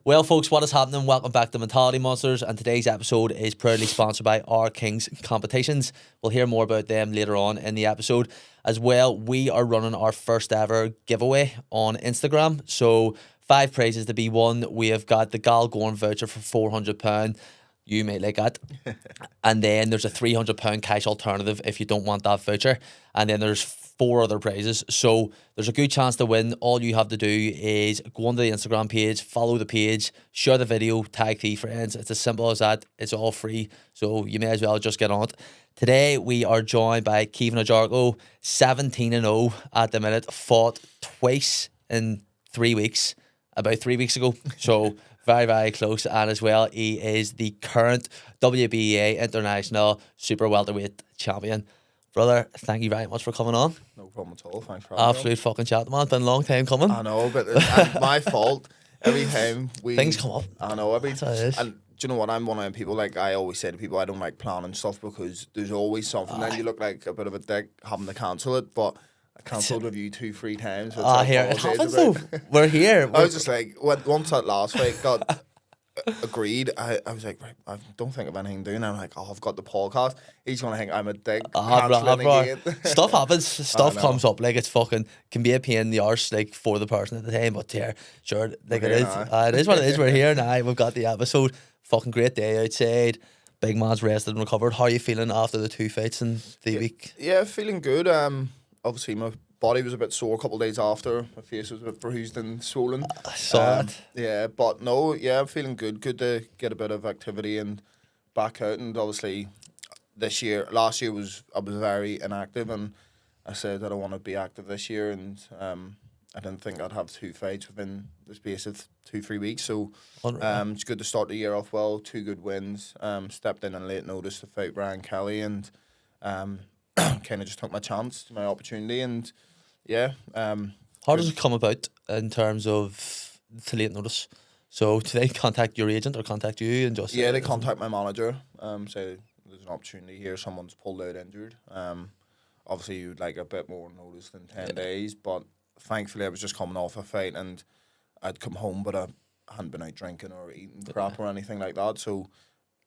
Well, folks, what is happening? Welcome back to Mentality Monsters, and today's episode is proudly sponsored by Our Kings Competitions. We'll hear more about them later on in the episode. As well, we are running our first ever giveaway on Instagram. So 5 prizes to be won. We have got the Galgorn voucher for £400. You may like that. And then there's a £300 cash alternative if you don't want that voucher. And then there's 4 other prizes. So there's a good chance to win. All you have to do is go onto the Instagram page, follow the page, share the video, tag 3 friends. It's as simple as that. It's all free. So you may as well just get on it. Today we are joined by Caine Agyarko, 17-0 at the minute, fought twice in 3 weeks, about 3 weeks ago. So very, very close. And as well, he is the current WBA International super welterweight champion. Brother, thank you very much for coming on. No problem at all. Thanks for having me. Absolute fucking chat, man. Been a long time coming. I know, but it's my fault. Every time things come up. I know, That's how it is. And do you know what? I'm one of them people, like I always say to people, I don't like planning stuff because there's always something. Then you look like a bit of a dick having to cancel it, but I cancelled with you 2-3 times. Here it happens though. We're here. I was just like, once that last fight got agreed, I was like, right, I don't think of anything doing. I'm like, I've got the podcast. He's gonna think I'm a dick. Stuff happens. Stuff comes up. Like it's fucking can be a pain in the arse, like for the person at the time. But yeah, sure, like it is. It is what it is. We're here now. We've got the episode. Fucking great day outside. Big man's rested and recovered. How are you feeling after the 2 fights in the week? Yeah, feeling good. Obviously my body was a bit sore a couple of days after. My face was a bit bruised and swollen. I saw that. Yeah, but no, yeah, I'm feeling good. Good to get a bit of activity and back out. And obviously, last year I was very inactive, and I said that I want to be active this year. And I didn't think I'd have 2 fights within the space of 2-3 weeks. So it's good to start the year off well. 2 good wins. Stepped in on late notice to fight Ryan Kelly, and kind of just took my chance, my opportunity, and yeah. How does it come about in terms of the late notice? So do they contact your agent or contact you and just? Yeah, they contact my manager. Say there's an opportunity here. Someone's pulled out injured. Obviously you'd like a bit more notice than 10 days, but thankfully I was just coming off a fight and I'd come home, but I hadn't been out drinking or eating crap or anything like that. So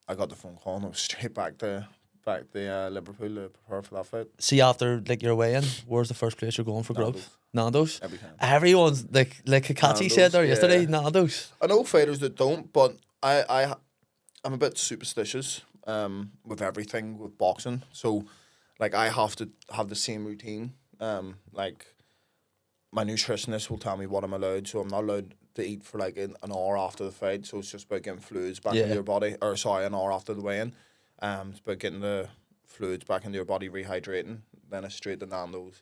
I got the phone call and I was straight back to Liverpool to prepare for that fight. See, after like your weigh-in, where's the first place you're going for grub? Nando's. Every time. Everyone's like Kakachi said there yesterday. Nando's. I know fighters that don't, but I'm a bit superstitious with everything with boxing. So like I have to have the same routine. Like my nutritionist will tell me what I'm allowed, so I'm not allowed to eat for like an hour after the fight. So it's just about getting fluids back into your body, an hour after the weigh-in. It's about getting the fluids back into your body, rehydrating. Then it's straight to Nando's,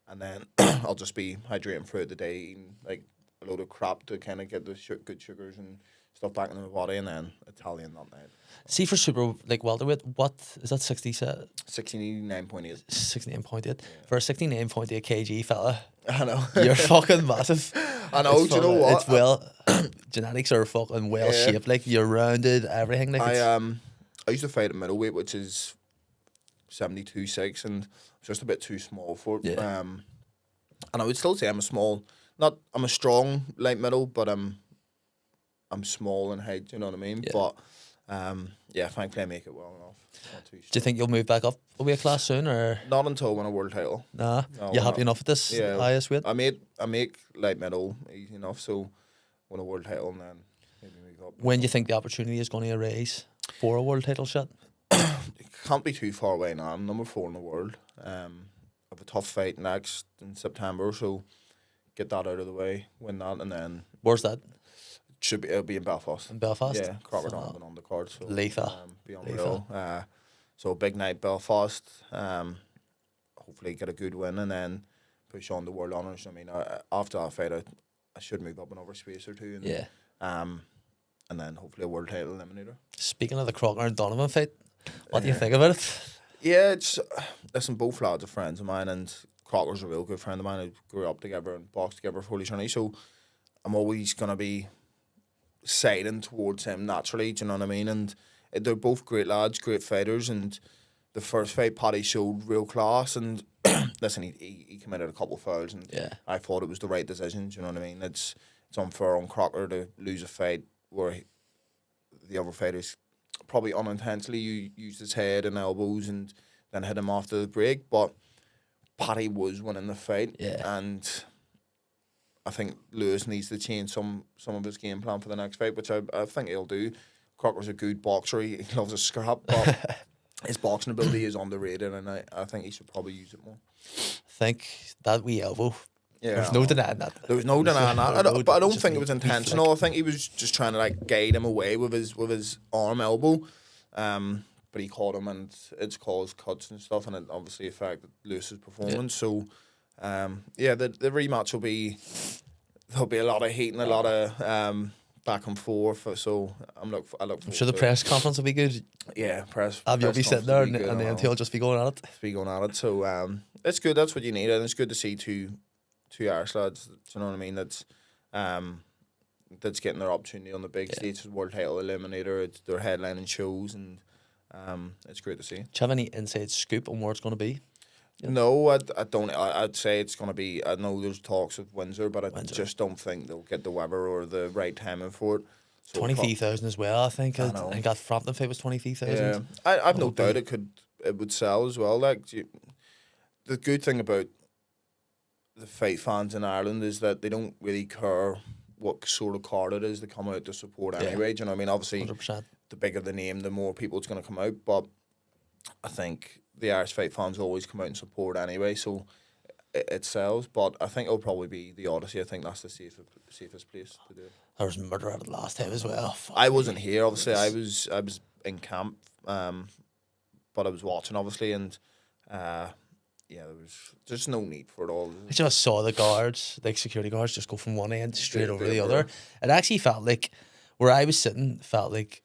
and then I'll just be hydrating throughout the day, eating like a load of crap to kind of get the good sugars and stuff back into my body, and then Italian that night. See, for super like welterweight, what is that? 69.8. 69.8 for a 69.8 kg fella. I know. You're fucking massive. I know. Do you know what? It's genetics are fucking well shaped. Like you're rounded, everything. Like I used to fight at middleweight, which is 72.6, and it's just a bit too small for it. Yeah. And I would still say I'm a strong light middle, but I'm small in height. You know what I mean? Yeah. But thankfully I make it well enough. Not too do you think you'll move back up a weight class soon, or not until I win a world title? Nah, you're happy enough at this highest weight? I make light middle easy enough, so win a world title and then maybe move up. When do you think the opportunity is going to arise for a world title shot? It can't be too far away now. I'm number 4 in the world. I have a tough fight next in September, so get that out of the way, win that, and then Where's that? It'll be in Belfast. In Belfast? Yeah, Crocker Donovan on the card. So Letha. Be unreal. So big night Belfast. Hopefully get a good win and then push on the world honours. I mean, after that fight, I should move up another space or two. And, and then hopefully a world title eliminator. Speaking of the Crocker and Donovan fight, what do you think about it? Yeah, listen, both lads are friends of mine, and Crocker's a real good friend of mine. I grew up together and boxed together for Holy Trinity, so I'm always going to be siding towards him naturally, do you know what I mean? And they're both great lads, great fighters, and the first fight, Paddy showed real class, and listen, he committed a couple of fouls, and I thought it was the right decision, do you know what I mean? It's unfair on Crocker to lose a fight the other fighters probably unintentionally used his head and elbows and then hit him after the break. But Paddy was winning the fight, and I think Lewis needs to change some of his game plan for the next fight, which I think he'll do. Crocker's a good boxer. He loves a scrap, but his boxing ability is underrated, and I think he should probably use it more. I think that wee elbow. Yeah, there's no denying that. There was no denying that. But I don't think it was intentional. I think he was just trying to like guide him away with his arm elbow. But he caught him, and it's caused cuts and stuff, and it obviously affected Lewis's performance. So, the rematch there'll be a lot of heat and a lot of back and forth. So I look forward. I'm sure the press conference will be good. Yeah, press. You'll be sitting there, and then he'll just be going at it. So it's good. That's what you need, and it's good to see two Irish lads. Do you know what I mean? That's getting their opportunity on the big stage. It's World Title Eliminator. It's their headlining shows, and it's great to see. Do you have any inside scoop on where it's going to be? Yeah. No, I don't. I'd say it's going to be. I know there's talks of Windsor, but I just don't think they'll get the weather or the right timing for it. So 23,000 as well, I think. I think that Frampton fight was 23,000. Yeah, I've no doubt it would sell as well. Like the good thing about the fight fans in Ireland is that they don't really care what sort of card it is. They come out to support anyway. Do you know what I mean? Obviously, 100%. The bigger the name, the more people it's going to come out. But I think the Irish fight fans always come out and support anyway, so it sells. But I think it'll probably be the Odyssey. I think that's the safest place to do it. There was murder at it last time as well. I wasn't here, obviously. I was in camp, but I was watching, obviously, and there was just no need for it all. I just saw the guards, like security guards, just go from one end straight over the other. It actually felt like where I was sitting felt like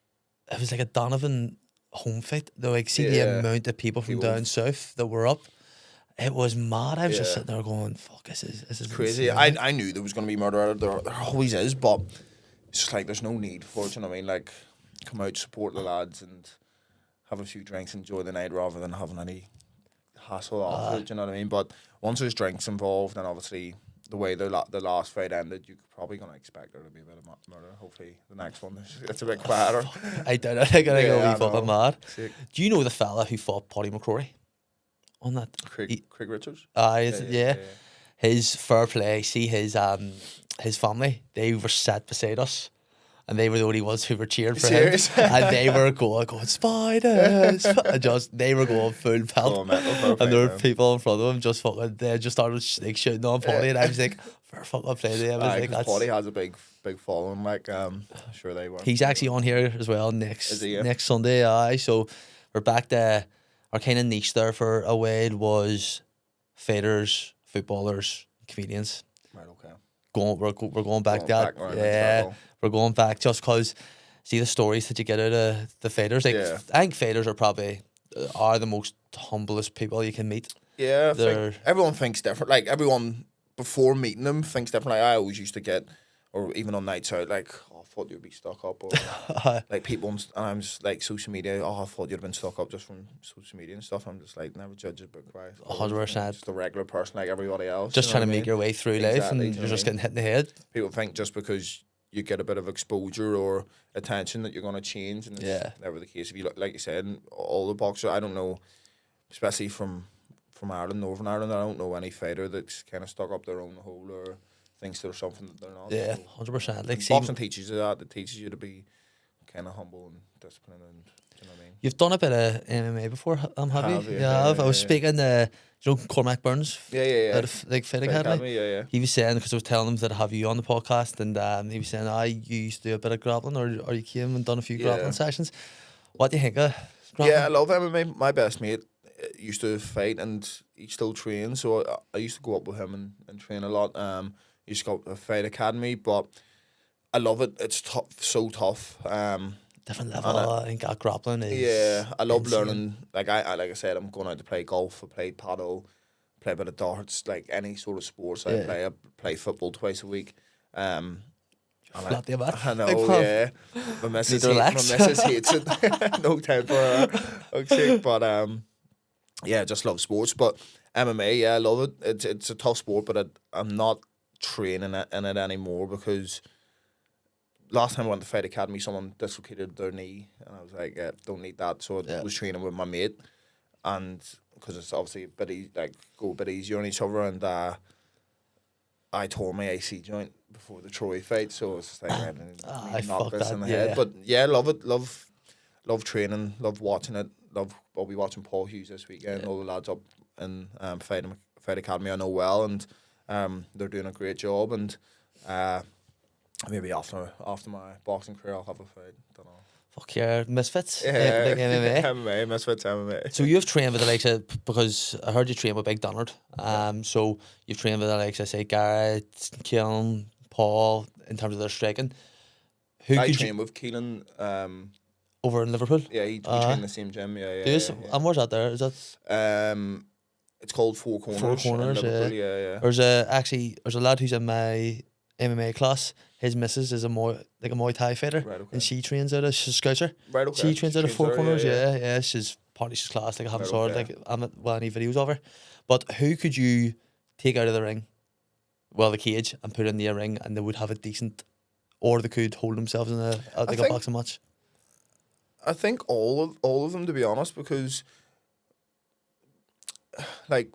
it was like a Donovan home fight. Though, like, see the amount of people from down south that were up. It was mad. I was just sitting there going, "Fuck, this is crazy." Insane. I knew there was going to be murder. There always is, but it's just like there's no need for it. You know what I mean? Like, come out, support the lads, and have a few drinks, enjoy the night, rather than having any hassle after it. You know what I mean? But once there's drinks involved, and obviously the way the last fight ended, you're probably going to expect there to be a bit of murder. Hopefully the next one it's a bit quieter. I don't know. I gotta go be fucking mad. Sick. Do you know the fella who fought Paddy McCrory on that? Craig Richards? Yeah. His fair play. See his family. They were sat beside us. And they were the only ones who were cheering for him. And they were going Spiders. They were going full pelt. And there were people in front of him just fucking, they just started like shooting on Paddy. And I was like, fair fucking play to him. Paddy has a big following. Like, sure they were. He's actually on here as well next Sunday. So we're back to our kind of niche there for a while was fighters, footballers, comedians. Right, okay. We're going back that. We're going back just because, see the stories that you get out of the fighters. Like, I think fighters are probably the most humblest people you can meet. Yeah, everyone thinks different. Like, everyone before meeting them thinks different. Like, I always used to get, or even on nights out, like, I thought you'd be stuck up, or like people, and I'm just like social media. I thought you'd been stuck up just from social media and stuff. I'm just like, never judge a book by 100%. Just a regular person like everybody else. Just trying to make your way through life, and you're just getting hit in the head. People think just because you get a bit of exposure or attention that you're going to change, and it's never the case. If you look, like you said, all the boxers, I don't know, especially from Ireland, Northern Ireland, I don't know any fighter that's kind of stuck up their own hole or thinks there's something that they're not. Yeah, 100%. Like, boxing teaches you that. It teaches you to be kind of humble and disciplined, and you know what I mean. You've done a bit of MMA before, have you? Yeah, I was speaking to Cormac Burns. Out of like Fight Academy. He was saying, because I was telling him that I have you on the podcast, and he was saying, you used to do a bit of grappling, or you came and done a few grappling sessions. What do you think of grappling? Yeah, I love MMA. My best mate used to fight, and he still trains, so I used to go up with him and train a lot. He used to go to Fight Academy, but I love it. It's tough, so tough. Different level, I think grappling is. Yeah, I love learning. Like I said, I'm going out to play golf. I play paddle, play a bit of darts, like any sort of sports. I play football twice a week. I know, yeah. My missus hates it. No time for her. Okay, but yeah, I just love sports. But MMA, I love it. It's a tough sport, but I'm not training in it anymore because last time I went to Fight Academy, someone dislocated their knee, and I was like, don't need that. So I Yeah. was training with my mate, and because it's obviously a bit go a bit easier on each other, and I tore my AC joint before the Troy fight, so it's just like I I knock fucked this that, in the yeah. head. But yeah, love it, love training, love watching it, I'll be watching Paul Hughes this weekend. All the lads up in Fight Academy I know well, and they're doing a great job. And maybe after my boxing career, I'll have a fight. Don't know. Fuck yeah, misfits. Yeah, Like MMA. MMA, misfits MMA. So you've trained with the likes of, because I heard you train with Big Donald. So you've trained with the likes of, say, Garrett, Caine, Paul, in terms of their striking. Who I could train with Keelan. over in Liverpool? Yeah, we train in the same gym. Yeah. Do you? And where's that there? Is that It's called Four Corners. Four Corners? In Liverpool, Yeah. yeah. There's a lad who's in my MMA class. His missus is a Muay Thai fighter, Right, okay. and she trains out of Scouser. Right, okay. She trains out of Trains Four there, Corners. yeah. Yeah. She's class. Like I haven't Right, saw her. okay. Like I'm at any videos of her. But who could you take out of the ring, the cage, and put in the ring, and they would have a decent, or they could hold themselves in a boxing match? I think all of them, to be honest, because like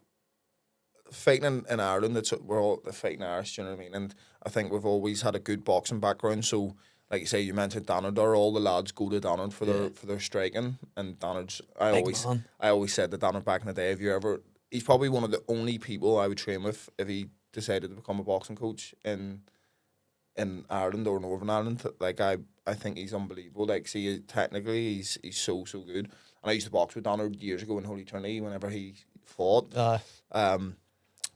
fighting in Ireland, we're all fighting Irish, do you know what I mean? And I think we've always had a good boxing background. So, like you say, you mentioned Donald, all the lads go to Donald for their striking, and Donald's. I always said that Donald back in the day. He's probably one of the only people I would train with if he decided to become a boxing coach in Ireland or Northern Ireland. Like I think he's unbelievable. Like, see, technically he's so good. And I used to box with Donald years ago in Holy Trinity whenever he fought.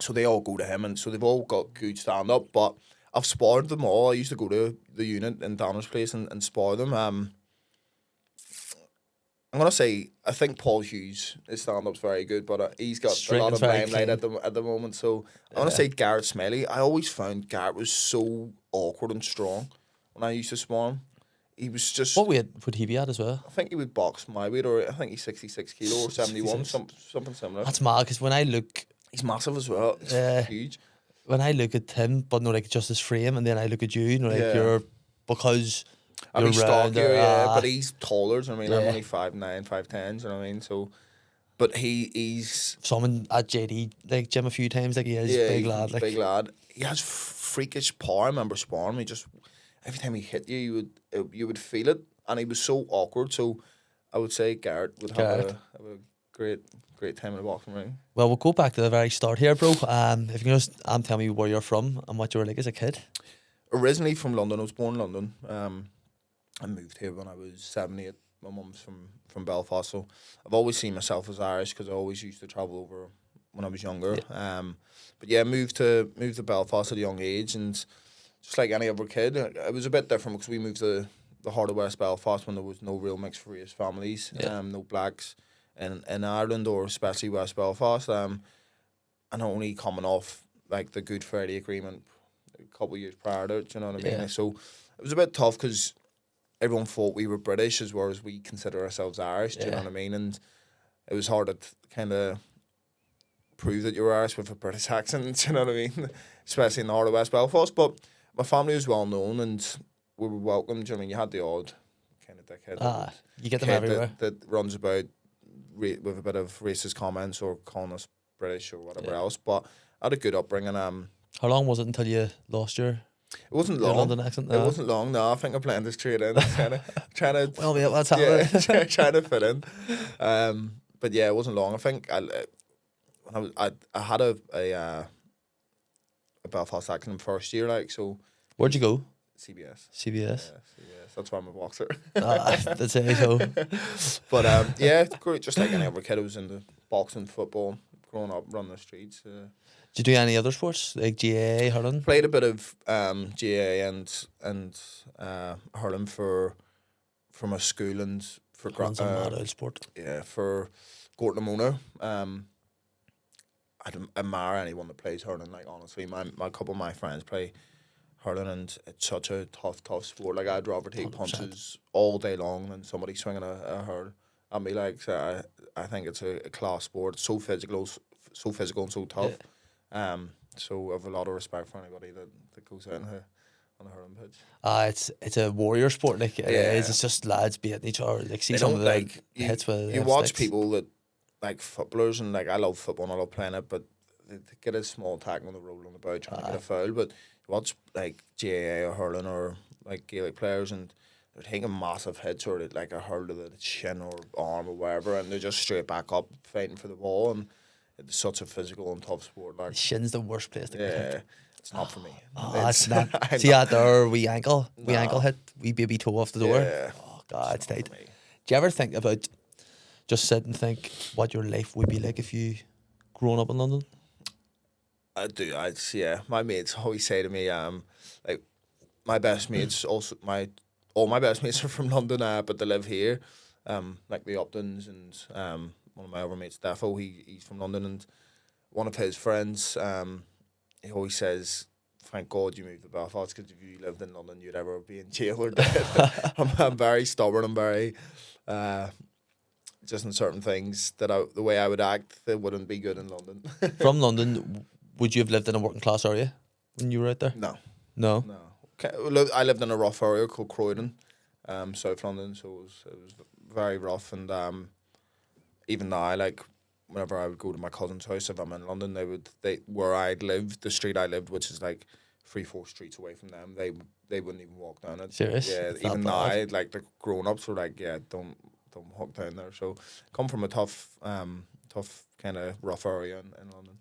So they all go to him, and so they've all got good stand up. But I've sparred them all. I used to go to the unit in Donald's place and spar them. I'm gonna say I think Paul Hughes, his stand up's very good, but he's got a lot of limelight at the moment. So I'm gonna say Garrett Smiley. I always found Garrett was so awkward and strong when I used to spar him. He was just. What weight would he be at as well? I think he would box my weight, or I think he's 66 kilo or 71, something similar. That's mad, because when I look, he's massive as well. He's huge. When I look at him, but no, like just his frame, and then I look at you, you're because. I mean, you're stockier, but he's taller. Do you know what I mean? I'm only 5'9", 5'10". Do you know what I mean? So, but he's someone at JD like gym a few times. Like he is big lad. Like big lad. He has freakish power. I remember sparring him. He just every time he hit you, you would feel it, and he was so awkward. So, I would say Garrett would have a great time in the boxing ring. Well, we'll go back to the very start here, bro. If you can just tell me where you're from and what you were like as a kid. Originally from London. I was born in London. I moved here when I was 7, 8. My mum's from Belfast, so I've always seen myself as Irish because I always used to travel over when I was younger. Yeah. But yeah, moved to Belfast at a young age, and just like any other kid, it was a bit different because we moved to the heart of West Belfast when there was no real mixed race families, no blacks in Ireland or especially West Belfast, and only coming off like the Good Friday Agreement a couple of years prior to it, do you know what I mean? So it was a bit tough because everyone thought we were British as well as we consider ourselves Irish, do you know what I mean? And it was hard to kind of prove that you were Irish with a British accent, do you know what I mean? Especially in the heart of West Belfast. But my family was well known and we were welcomed. Do you know what I mean? You had the odd kind of dickhead. You get them everywhere. That runs about with a bit of racist comments or calling us British or whatever else. But I had a good upbringing. How long was it until you lost your... It wasn't long. London accent. No. It wasn't long. No, I think I'm playing this straight in, trying to. Well, yeah, that's happening. Yeah, trying to fit in. But yeah, it wasn't long. I think I had a Belfast accent in first year, like so. Where'd you go? CBS. CBS. Yeah, CBS. That's why I'm a boxer. That's it. So. But yeah, great. Just like any other kid, I was into boxing, football, growing up, running the streets. Did you do any other sports like GAA, hurling? Played a bit of GAA and hurling for my school and for Hurling's a mad old sport. Yeah, for Gorton Mona. I admire anyone that plays hurling. Like honestly, my couple of my friends play hurling, and it's such a tough sport. Like I'd rather take 100%. Punches all day long than somebody swinging a hurl at me. Like so I think it's a class sport. It's so physical and so tough. Yeah. So I have a lot of respect for anybody that goes out on a hurling pitch. It's a warrior sport. Like it Yeah. is. It's just lads beating each other. Like see They some don't of the like hits with you watch sticks. people that like footballers, and like I love football and I love playing it, but they get a small tackle on the roll on the bout trying to get a foul. But you watch like GAA or hurling or like Gaelic players, and they're taking massive hits or like a hurl to the chin or arm or wherever, and they're just straight back up fighting for the ball. And it's such a physical and tough sport. Like Shin's the worst place to get hit. yeah, it's not for me. It's not. See that there, wee ankle hit, wee baby toe off the door. Yeah. Oh God, it's tight. for me. Do you ever think about just sit and think what your life would be like if you grown up in London? I do. Yeah. My mates always say to me, like my best mates also all my best mates are from London, but they live here. Like the Uptons and one of my other mates, Defo, he's from London, and one of his friends, he always says, "Thank God you moved to Belfast, because if you lived in London, you'd ever be in jail or dead." I'm very stubborn. I'm very just in certain things that the way I would act, that wouldn't be good in London. From London, would you have lived in a working class area when you were out there? No. No. Okay, well, I lived in a rough area called Croydon, South London, so it was very rough. And even now, like whenever I would go to my cousin's house, if I'm in London, where I lived, the street I lived, which is like 3-4 streets away from them, they wouldn't even walk down it. Serious? Yeah, It's that even bad? now, like the grown ups were like, yeah, don't walk down there. So come from a tough kind of rough area in London.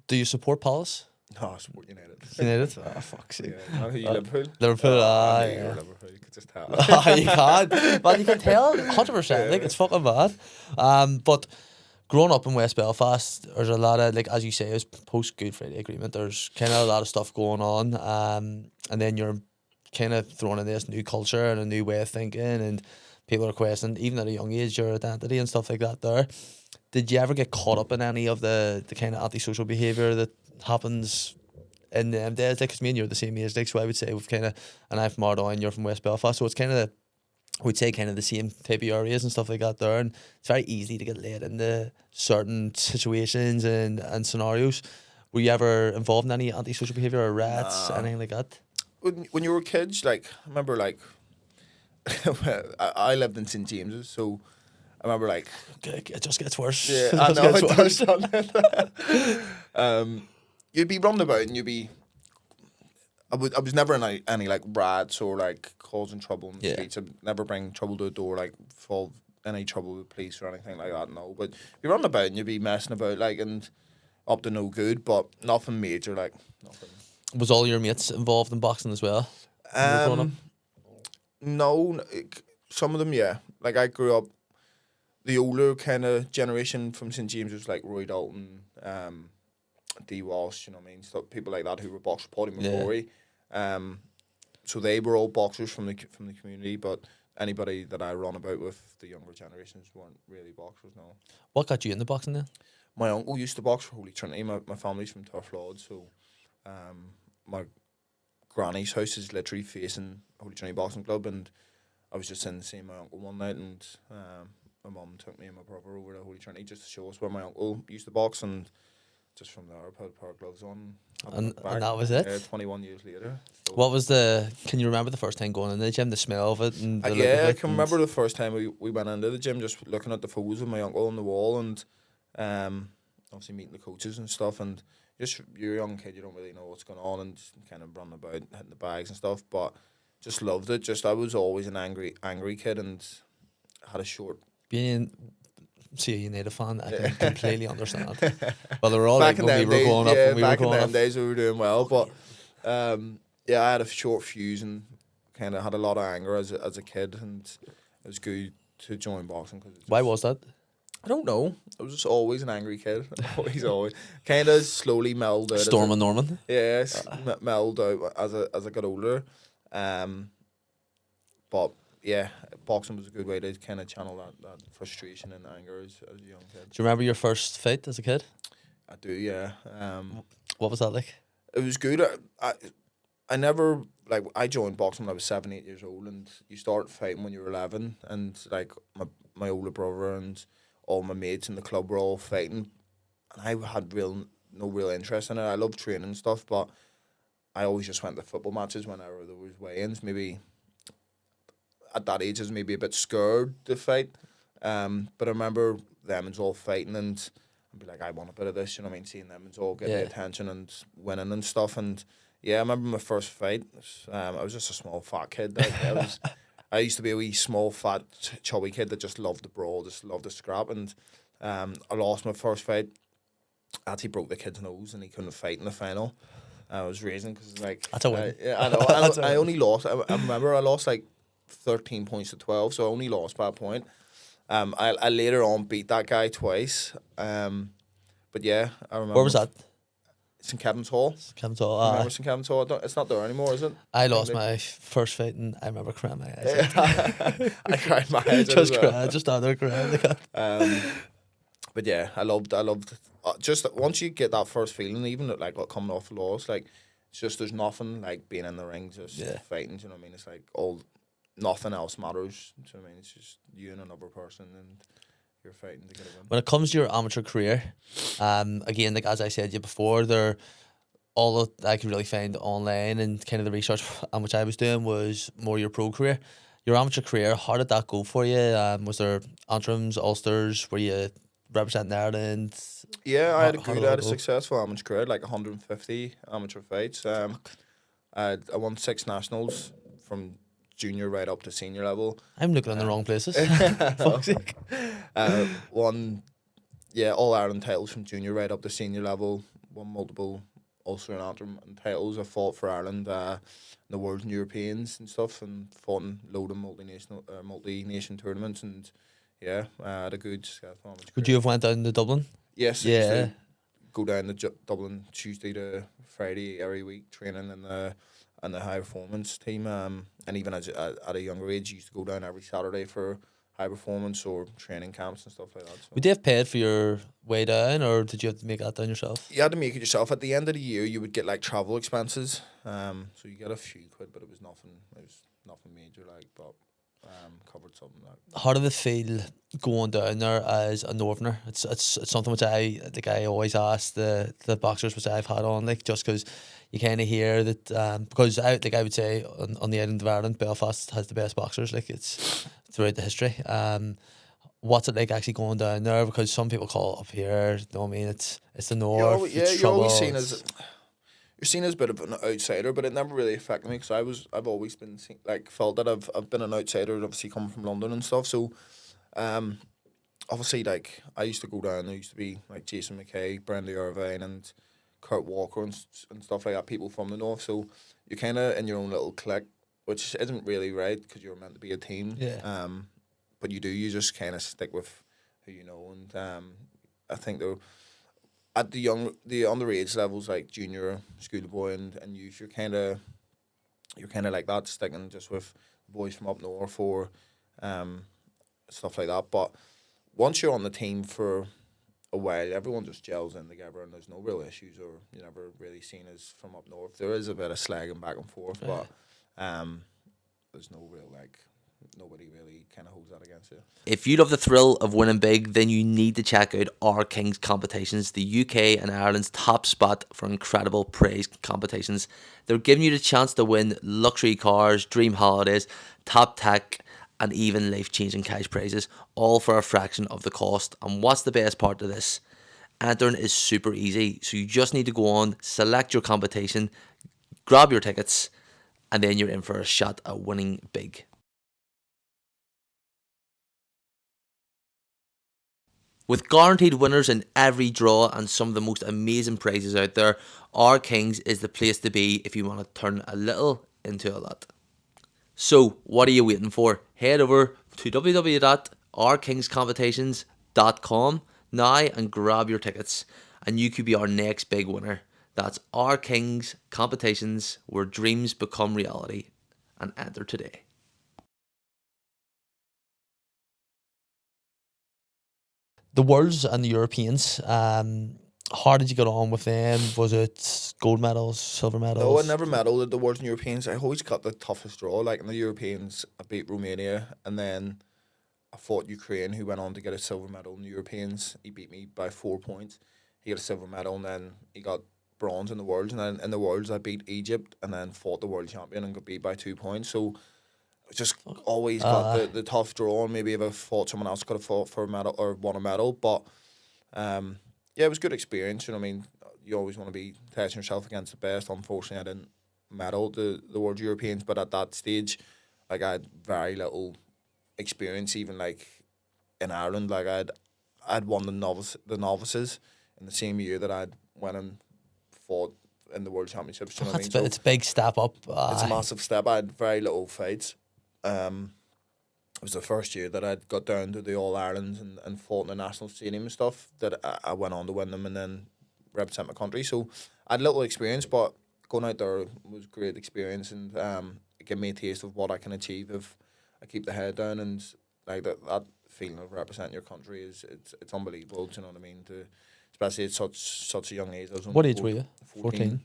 Do you support Palace? No, I support United. United? Oh, fuck's sake. Yeah, not who you Liverpool. Liverpool, I knew yeah. you were Liverpool. You could just tell. You can. But you can tell 100%. Like, it's fucking bad. But growing up in West Belfast, there's a lot of, like, as you say, it's post Good Friday Agreement. There's kind of a lot of stuff going on. And then you're kind of thrown in this new culture and a new way of thinking, and people are questioning, even at a young age, your identity and stuff like that there. Did you ever get caught up in any of the kind of antisocial behaviour that happens in them days? Like, 'cause me and you're the same age, like, so I would say we've kind of, and I'm from Ardoyne, you're from West Belfast, so it's kind of, I would say kind of the same type of areas and stuff like that there, and it's very easy to get led into certain situations and scenarios. Were you ever involved in any antisocial behaviour or rats, anything like that? When you were kids, like I remember, like I lived in St James's, so I remember like It just gets worse. yeah, It I just know gets it worse. does. You'd be running about and you'd be. I was never in any like rats or like causing trouble in the Yeah. streets. I'd never bring trouble to the door, like fall any trouble with police or anything like that. No, but you're running about and you'd be messing about like and up to no good, but nothing major, like nothing. Was all your mates involved in boxing as well? when you were growing up? No, some of them, yeah. Like I grew up, the older kind of generation from St James was like Roy Dalton, D Walsh, you know what I mean, stuff, people like that who were boxers, Paddy McCrory. So they were all boxers from the community, but anybody that I run about with the younger generations weren't really boxers. No. What got you into boxing then? My uncle used to box for Holy Trinity. My family's from Turf Lord, so my granny's house is literally facing Holy Trinity Boxing Club, and I was just in seeing my uncle one night, and my mum took me and my brother over to Holy Trinity just to show us where my uncle used to box, and just from there I put a pair of gloves on. And that was it? 21 years later. So. What was can you remember the first time going in the gym, the smell of it? And the look of yeah, I it can remember the first time we went into the gym, just looking at the photos of my uncle on the wall, and obviously meeting the coaches and stuff, and just you're a young kid, you don't really know what's going on, and just kind of running about, hitting the bags and stuff, but just loved it. Just I was always an angry kid, and had a short. Being a United fan, I can completely understand. Well, they were all Back like in when we them were days, growing up. When we were back in growing them up. days we were doing well, but yeah, I had a short fuse and kind of had a lot of anger as a kid, and it was good to join boxing. Why was that? I don't know. I was just always an angry kid. always. Kind of slowly melded out. Storm and Norman. Yeah, melded out as I got older. But yeah, boxing was a good way to kind of channel that frustration and anger as a young kid. Do you remember your first fight as a kid? I do, yeah. What was that like? It was good. I never, like, I joined boxing when I was 7, 8 years old, and you start fighting when you're 11, and like my older brother and all my mates in the club were all fighting, and I had no real interest in it. I loved training and stuff, but I always just went to football matches whenever there was weigh-ins. Maybe at that age I was maybe a bit scared to fight. But I remember them and all fighting, and I'd be like, I want a bit of this, you know what I mean? Seeing them and all get the attention and winning and stuff. And yeah, I remember my first fight. I was just a small fat kid. I used to be a wee small fat chubby kid that just loved the brawl, just loved the scrap. And I lost my first fight. I actually broke the kid's nose, and he couldn't fight in the final. I was raising because like That's a win. yeah, I know. I only lost. I remember I lost like 13 points to 12, so I only lost by a point. I later on beat that guy twice. But yeah, I remember. Where was that? St Kevin's Hall. Kevin's Hall. Remember St Kevin's Hall? It's not there anymore, is it? I lost my first fight, and I remember crying my eyes out. I cried my eyes out. Just cried, just out there crying. But yeah, I loved. Just once you get that first feeling, even like coming off a loss, like it's just there's nothing like being in the ring, just fighting. Do you know what I mean? It's like nothing else matters. Do you know what I mean? It's just you and another person, and you're fighting to get a win. When it comes to your amateur career, again, like as I said to you before, all that I could really find online and kind of the research on which I was doing was more your pro career. Your amateur career, how did that go for you? Was there interims, Ulsters? Were you representing Ireland? Yeah, I had a successful amateur career, like 150 amateur fights. I won 6 nationals from junior right up to senior level. I'm looking in the wrong places. Fuck's sake. Won, All Ireland titles from junior right up to senior level. Won multiple Ulster and interim titles. I fought for Ireland in the World and Europeans and stuff, and fought in load of multi-nation tournaments, and I had a good successful amateur Could career. you have went down to Dublin? Yes. Yeah. I used to go down to Dublin Tuesday to Friday every week, training in the high performance team. And even at a younger age, used to go down every Saturday for high performance or training camps and stuff like that. So. Would you have paid for your way down, or did you have to make that down yourself? You had to make it yourself. At the end of the year, you would get like travel expenses. So you get a few quid, but it was nothing. It was nothing major, like, but covered something like. How did it feel going down there as a northerner? It's something which I always ask the boxers which I've had on, like, just because you kind of hear that because I would say on the island of Ireland, Belfast has the best boxers, like it's throughout the history. What's it like actually going down there? Because some people call it up here, you know what I mean? It's the north. You're always seen as a bit of an outsider, but it never really affected me because I've always been felt that I've been an outsider, obviously coming from London and stuff. So, obviously, like I used to go down. There used to be like Jason McKay, Brendan Irvine, and Kurt Walker and stuff like that. People from the north. So you're kind of in your own little clique, which isn't really right because you're meant to be a team. Yeah. But you just kind of stick with who you know, and I think though. At the underage levels, like junior, schoolboy, and youth, you're kind of like that, sticking just with boys from up north or stuff like that. But once you're on the team for a while, everyone just gels in together, and there's no real issues, or you're never really seen as from up north. There is a bit of slagging back and forth, but there's no real nobody really kind of holds that against you. If you love the thrill of winning big, then you need to check out Our Kings Competitions, the UK and Ireland's top spot for incredible praise competitions. They're giving you the chance to win luxury cars, dream holidays, top tech, and even life-changing cash prizes, all for a fraction of the cost. And what's the best part of this? Entering is super easy, so you just need to go on, select your competition, grab your tickets, and then you're in for a shot at winning big. With guaranteed winners in every draw and some of the most amazing prizes out there, Our Kings is the place to be if you want to turn a little into a lot. So, what are you waiting for? Head over to www.ourkingscompetitions.com now and grab your tickets, and you could be our next big winner. That's Our Kings Competitions, where dreams become reality, and enter today. The Worlds and the Europeans, how did you get on with them? Was it gold medals, silver medals? No, I never medalled at the Worlds and Europeans. I always got the toughest draw. Like in the Europeans, I beat Romania, and then I fought Ukraine, who went on to get a silver medal in the Europeans. He beat me by 4 points. He got a silver medal, and then he got bronze in the Worlds, and then in the Worlds I beat Egypt and then fought the world champion and got beat by 2 points. So just always got the tough draw, and maybe if I fought someone else could have fought for a medal or won a medal. But yeah, it was a good experience. You know what I mean? You always want to be testing yourself against the best. Unfortunately, I didn't medal the World Europeans, but at that stage, like, I had very little experience, even like in Ireland. Like, I'd won the novices in the same year that I'd went and fought in the World Championships. You know what I mean? So it's a big step up. it's a massive step. I had very little fights. It was the first year that I'd got down to the All Irelands and fought in the national stadium and stuff, that I went on to win them and then represent my country. So I had little experience, but going out there was a great experience, and it gave me a taste of what I can achieve if I keep the head down. And like that feeling of representing your country it's unbelievable. Do you know what I mean? Especially at such a young age. I was What only age were you? 14?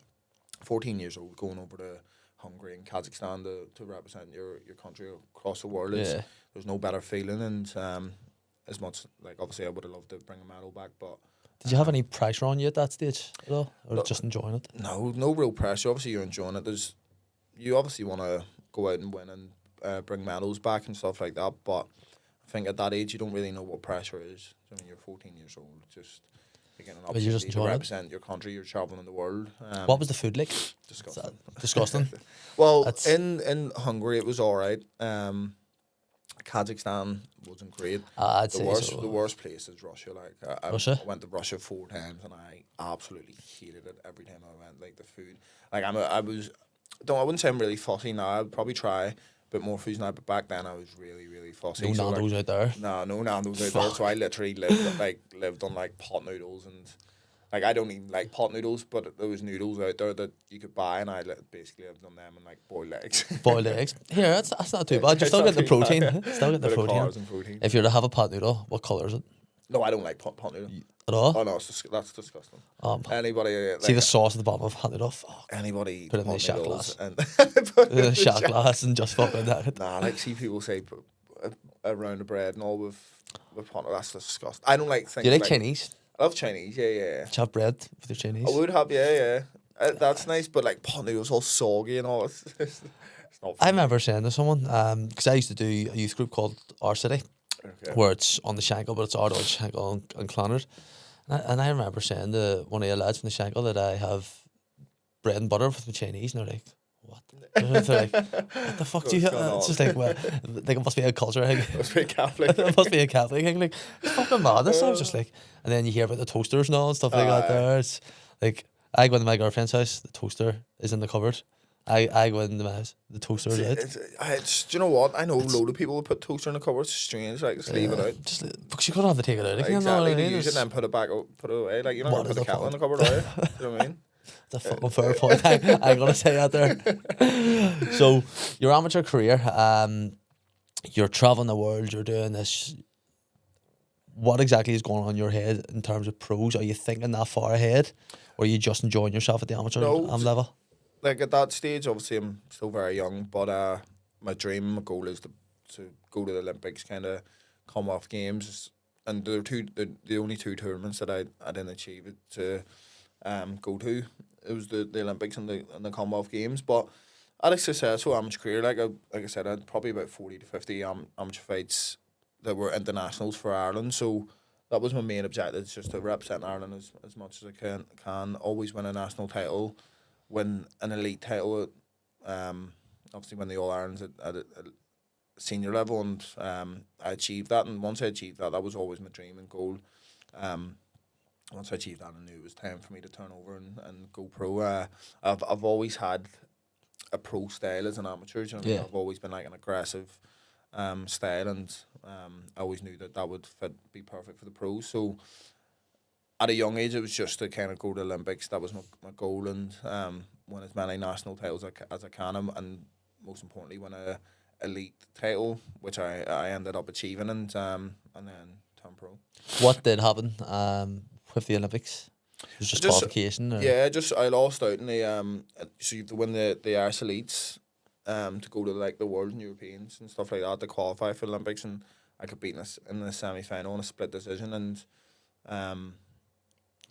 14 years old, going over to Hungary and Kazakhstan to represent your country across the world. There's no better feeling, and as much, like, obviously I would have loved to bring a medal back, but Did you have any pressure on you at that stage at all, or just enjoying it? no real pressure. Obviously you're enjoying it. You obviously want to go out and win and bring medals back and stuff like that, but I think at that age you don't really know what pressure is. I mean, you're 14 years old, just getting an But you're just opportunity to enjoying it. represent your country. You're traveling in the world. What was the food like? Disgusting. Disgusting. Well, That's- in Hungary it was all right. Kazakhstan wasn't great. I'd say The worst place is Russia. Like, I Russia? went to Russia 4 times and I absolutely hated it every time I went. Like, the food. Like, I wouldn't say I'm really fussy now. I'd probably try a bit more foods now, but back then I was really, really fussy. No So, Nando's out there. no Nando's out there. So I literally lived on like pot noodles, and like, I don't even like pot noodles, but there was noodles out there that you could buy, and I basically lived on them and like boiled eggs. Boiled eggs. Here, that's not too bad. You It's still not get the too bad, protein. yeah. Still get the Bit of protein. carbs and protein. If you're to have a pot noodle, what colour is it? No, I don't like pot noodle. At all? Oh no, that's disgusting. See Anybody the like, sauce at the bottom of pot noodle? Fuck. anybody Put it in the pot shot noodles glass. and put it in The the shot glass and just fucking that. Nah, like, see people say put a round of bread and all with pot noodle. That's disgusting. I don't like things. Do you like Chinese? I love Chinese. Yeah. Do you have bread with your Chinese? I would have. Yeah. That's nice, but like pot noodles all soggy and all. It's not. I remember saying to someone, because I used to do a youth group called Our City, Okay. where it's on the Shankill, but it's Ardor Shankill and Clonard. And I remember saying to one of the lads from the Shankill that I have bread and butter with my Chinese, and they're like, what? They're like, what the fuck do you What's have? going It's on? just like, well, like, it must be a culture thing. Must be Catholic. It must be a Catholic thing. Like, it's fucking madness. I was just like, and then you hear about the toasters and all and stuff like that there. It's like, I go into my girlfriend's house, the toaster is in the cupboard. I go into my house, the toaster is out. Do you know what? I know a load of people who put toaster in the cupboard. It's strange. Like, just leave it out. Just because you couldn't have to take it out again. Exactly. You know what I They mean? use it It's- and then put it away. Like, you're not What gonna is put a the kettle in point? the cupboard, are you? You know what I mean? That's a fucking fair point. I'm gonna say that there. So your amateur career, you're traveling the world. You're doing this. What exactly is going on in your head in terms of pros? Are you thinking that far ahead, or are you just enjoying yourself at the amateur No, level? Like, at that stage, obviously I'm still very young, but my dream, my goal is to go to the Olympics, kind of Commonwealth Games, and there are the only 2 tournaments that I didn't achieve it to go to. It was the Olympics and the Commonwealth Games, but I had a successful amateur career. Like I said, I had probably about 40 to 50 amateur fights that were internationals for Ireland. So that was my main objective, just to represent Ireland as much as I can. Always win a national title, win an elite title. Obviously win the All Irelands at a senior level, and I achieved that. And once I achieved that, that was always my dream and goal. Once I achieved that, I knew it was time for me to turn over and go pro. I've always had a pro style as an amateur. You know what I mean? Yeah. I've always been like an aggressive style, and I always knew that would be perfect for the pros. So at a young age, it was just to kind of go to the Olympics. That was my goal, and win as many national titles as I can, and most importantly, win a elite title, which I ended up achieving, and then turn pro. What did happen with the Olympics? It was just qualification. Or? Yeah, I lost out in the so you have to win the Irish elites to go to like the World and Europeans and stuff like that to qualify for the Olympics, and I got beaten in the semi-final in a split decision, and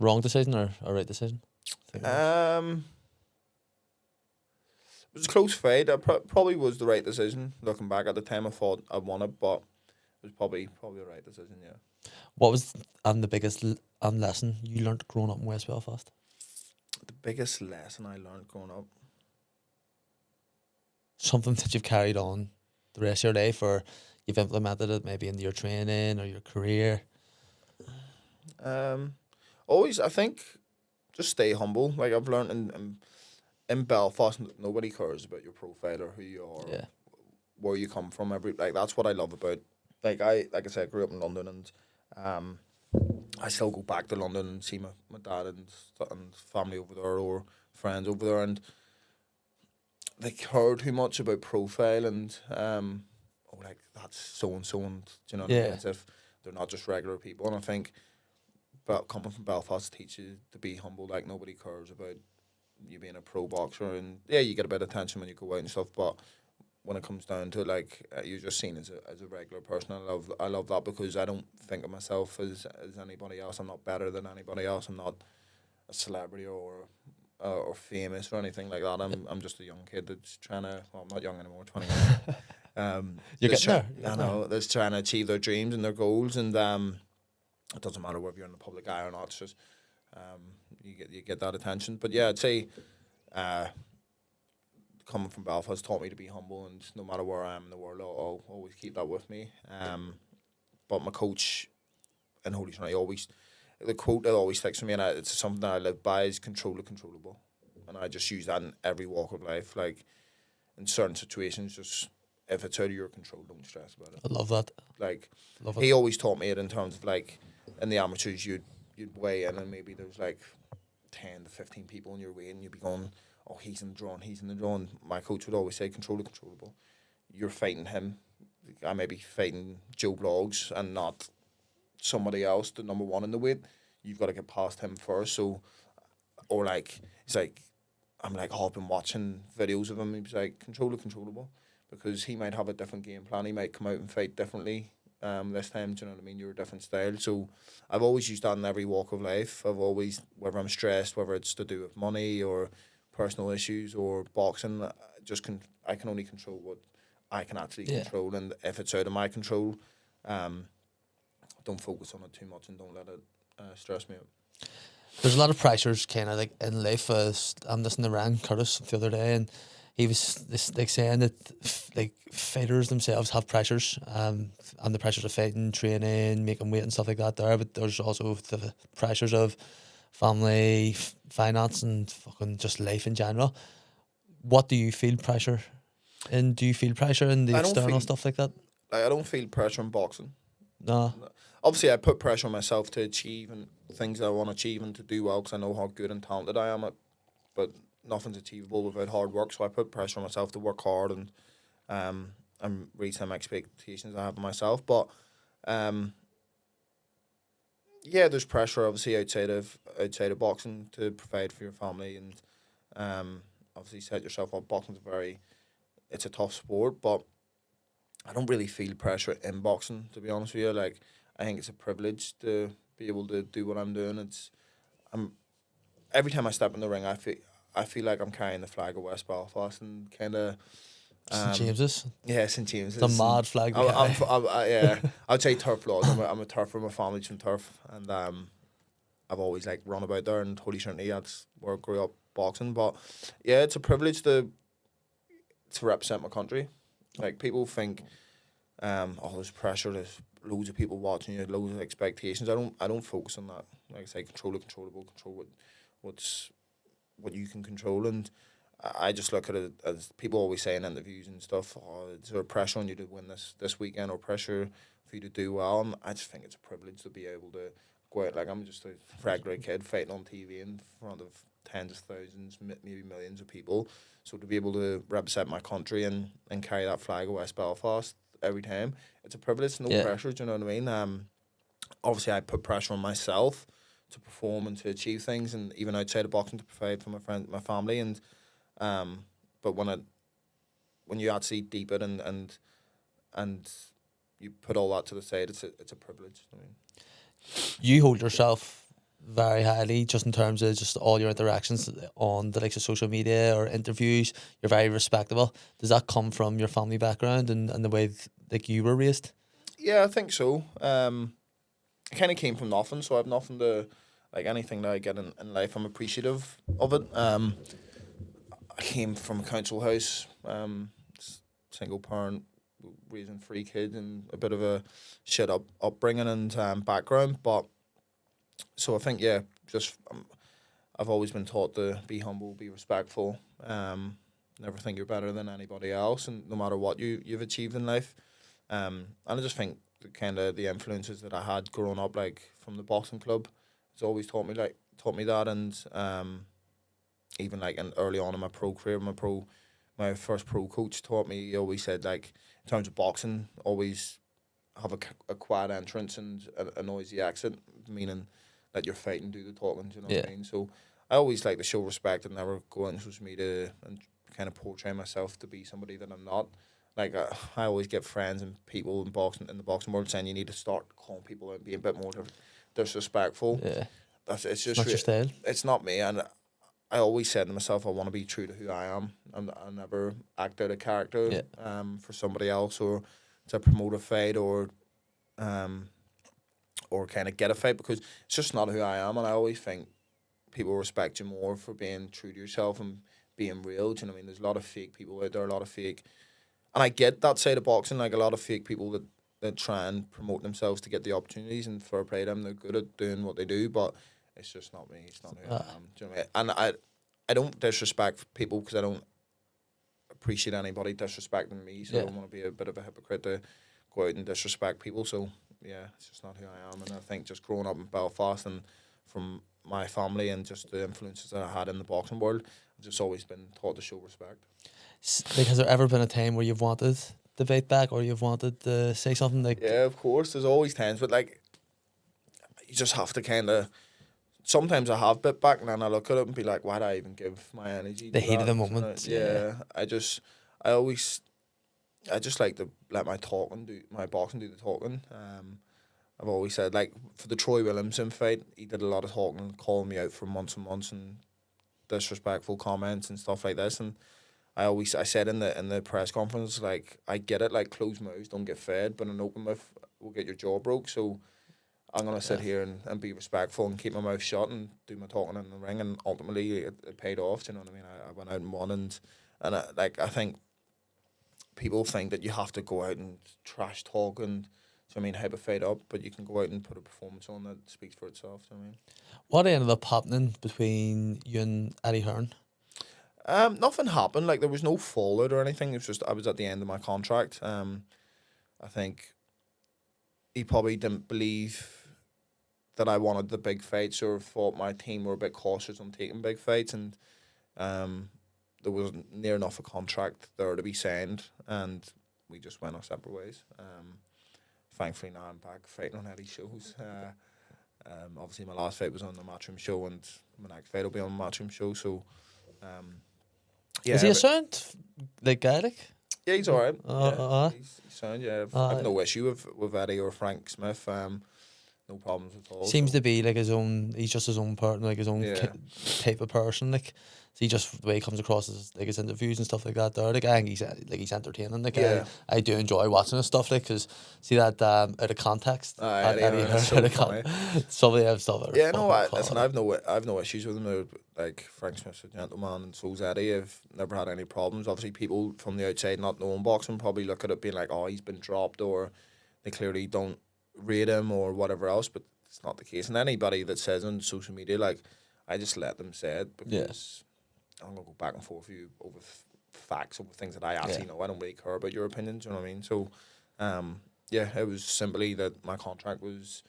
Wrong decision or right decision? think it was? It was a close fight. It probably was the right decision. Looking back at the time, I thought I won it, but it was probably the right decision. Yeah. What was the biggest lesson you learned growing up in West Belfast? The biggest lesson I learned growing up. Something that you've carried on the rest of your life, or you've implemented it maybe into your training or your career? Always, I think, just stay humble. Like I've learned in Belfast, nobody cares about your profile or who you are, Yeah. where you come from. That's what I love about. Like I said, I grew up in London, and I still go back to London and see my dad and family over there or friends over there, and they care too much about profile and like that's so and so, and do you know what I mean? As if they're not just regular people. And I think, but coming from Belfast teaches you to be humble. Like nobody cares about you being a pro boxer, and yeah, you get a bit of attention when you go out and stuff, but when it comes down to like you're just seen as a regular person. I love that because I don't think of myself as anybody else. I'm not better than anybody else. I'm not a celebrity or famous or anything like that. I'm just a young kid that's trying to. Well, I'm not young anymore. 21. You're getting there. I know. That's trying to achieve their dreams and their goals, and it doesn't matter whether you're in the public eye or not. It's just you get that attention. But yeah, I'd say coming from Belfast taught me to be humble, and no matter where I am in the world, I'll always keep that with me. But my coach in Holy Trinity the quote that always sticks with me, and it's something that I live by, is control the controllable. And I just use that in every walk of life. Like in certain situations, just if it's out of your control, don't stress about it. I love that. Like Love he it. always taught me it in terms of like in the amateurs you'd weigh in and maybe there's like 10 to 15 people in your weight and you'd be going, oh, he's in the draw and my coach would always say control the controllable. You're fighting him. I may be fighting Joe Bloggs and not somebody else, the number one in the weight. You've got to get past him first. So, or like, it's like, I'm like, oh, I've been watching videos of him. He's like, control the controllable. Because he might have a different game plan. He might come out and fight differently this time. Do you know what I mean? You're a different style. So I've always used that in every walk of life. I've always, whether I'm stressed, whether it's to do with money or personal issues or boxing, I can only control what I can actually control. And if it's out of my control, don't focus on it too much and don't let it stress me out. There's a lot of pressures kind of like in life. I'm listening to Ryan Curtis the other day, and he was like saying that like fighters themselves have pressures, and the pressures of fighting, training, making weight and stuff like that there. But there's also the pressures of family, finance, and fucking just life in general. What do you feel pressure in? Do you feel pressure in the external stuff like that? I don't feel pressure in boxing. No. Obviously, I put pressure on myself to achieve and things that I want to achieve and to do well because I know how good and talented I am at. But nothing's achievable without hard work, so I put pressure on myself to work hard and reach some expectations I have of myself. But yeah, there's pressure obviously outside of boxing to provide for your family and obviously set yourself up. Boxing's it's a tough sport, but I don't really feel pressure in boxing, to be honest with you. Like, I think it's a privilege to be able to do what I'm doing. Every time I step in the ring, I feel like I'm carrying the flag of West Belfast and kind of St James's. Yeah, St James's. It's a mad flag. Yeah, I'd say turf laws. I'm a turfer. My family's from turf, and I've always like run about there in Holy Trinity. That's where I grew up boxing. But yeah, it's a privilege to represent my country. Like people think, oh, there's pressure. There's loads of people watching you. Loads of expectations. I don't focus on that. Like I say, control the controllable. Control what you can control, and I just look at it as people always say in interviews and stuff. Oh, is there pressure on you to win this weekend, or pressure for you to do well? And I just think it's a privilege to be able to go out. Like I'm just a regular kid fighting on TV in front of tens of thousands, maybe millions of people. So to be able to represent my country and carry that flag of West Belfast every time, it's a privilege. No pressure. Do you know what I mean? Obviously, I put pressure on myself to perform and to achieve things, and even outside of boxing to provide for my family. And but when you actually deep it and you put all that to the side, it's a privilege. I mean, you hold yourself very highly, just in terms of just all your interactions on the likes of social media or interviews. You're very respectable. Does that come from your family background and the way like you were raised? Yeah, I think so. I kind of came from nothing, so I've nothing to, like, anything that I get in life, I'm appreciative of it. I came from a council house, single parent, raising 3 kids, and a bit of a shit upbringing and background. But so I think, yeah, just I've always been taught to be humble, be respectful, never think you're better than anybody else, and no matter what you've achieved in life. And I just think the influences that I had growing up, like from the boxing club, has always taught me that, and even like early on in my pro career, my first pro coach taught me. He always said, like, in terms of boxing, always have a quiet entrance and a noisy exit, meaning that you're fighting, do the talking. Do you know what I mean? So I always like to show respect and never go on social media and kind of portray myself to be somebody that I'm not. Like, I always get friends and people in the boxing world saying you need to start calling people out and being a bit more disrespectful. Yeah, It's just not your style. It's not me, and I always said to myself, I want to be true to who I am. I never act out a character for somebody else, or to promote a fight, or kind of get a fight, because it's just not who I am. And I always think people respect you more for being true to yourself and being real. Do you know what I mean? There's a lot of fake people out there, a lot of fake. And I get that side of boxing, like a lot of fake people that try and promote themselves to get the opportunities, and fair play to them, they're good at doing what they do, but it's just not me. It's not who I am. Do you know what I mean? And I don't disrespect people because I don't appreciate anybody disrespecting me, so I don't want to be a bit of a hypocrite to go out and disrespect people. So yeah, it's just not who I am. And I think just growing up in Belfast and from my family and just the influences that I had in the boxing world, I've just always been taught to show respect. Like, has there ever been a time where you've wanted to fight back, or you've wanted to say something like? Yeah, of course. There's always times, but like, you just have to kind of. Sometimes I have bit back, and then I look at it and be like, why did I even give my energy? The to heat that? of the moment. Yeah. I just like to let my boxing do the talking. I've always said, like, for the Troy Williamson fight, he did a lot of talking, calling me out for months and months, and disrespectful comments and stuff like this. And I said in the press conference, like, I get it, like, closed mouths don't get fed, but an open mouth will get your jaw broke. So I'm going to sit here and be respectful and keep my mouth shut and do my talking in the ring, and ultimately it paid off. Do you know what I mean? I went out and won, and I think people think that you have to go out and trash talk and, so I mean, hype a fight up, but you can go out and put a performance on that speaks for itself. Do you know what I mean? What ended up happening between you and Eddie Hearn? Nothing happened. Like, there was no fallout or anything. It was just I was at the end of my contract. I think he probably didn't believe that I wanted the big fights, or thought my team were a bit cautious on taking big fights, and there wasn't near enough a contract there to be signed, and we just went our separate ways. Thankfully now I'm back fighting on Eddie's shows. Obviously my last fight was on the Matchroom show, and my next fight will be on the Matchroom show. So, yeah. Is he a sound like Gaelic? Yeah, he's alright. He's sound. Yeah, I've no issue with Eddie or Frank Smith. No problems at all. Seems to be like his own. He's just his own partner, like his own type of person. Like, so he just, the way he comes across as like his interviews and stuff like that. There, like, I think he's entertaining. Like, I do enjoy watching his stuff. Like, cause see that out of context. Somebody have stuff. Yeah, no. Listen, I've no issues with him. Like, Frank Smith's a gentleman, and so's Eddie. I've never had any problems. Obviously, people from the outside not knowing boxing probably look at it being like, oh, he's been dropped, or they clearly don't rate him or whatever else, but it's not the case. And anybody that says on social media, like, I just let them say it, because I'm gonna go back and forth with you over facts, over things that I actually know. I don't really care about your opinions. You know what I mean? So, it was simply that my contract was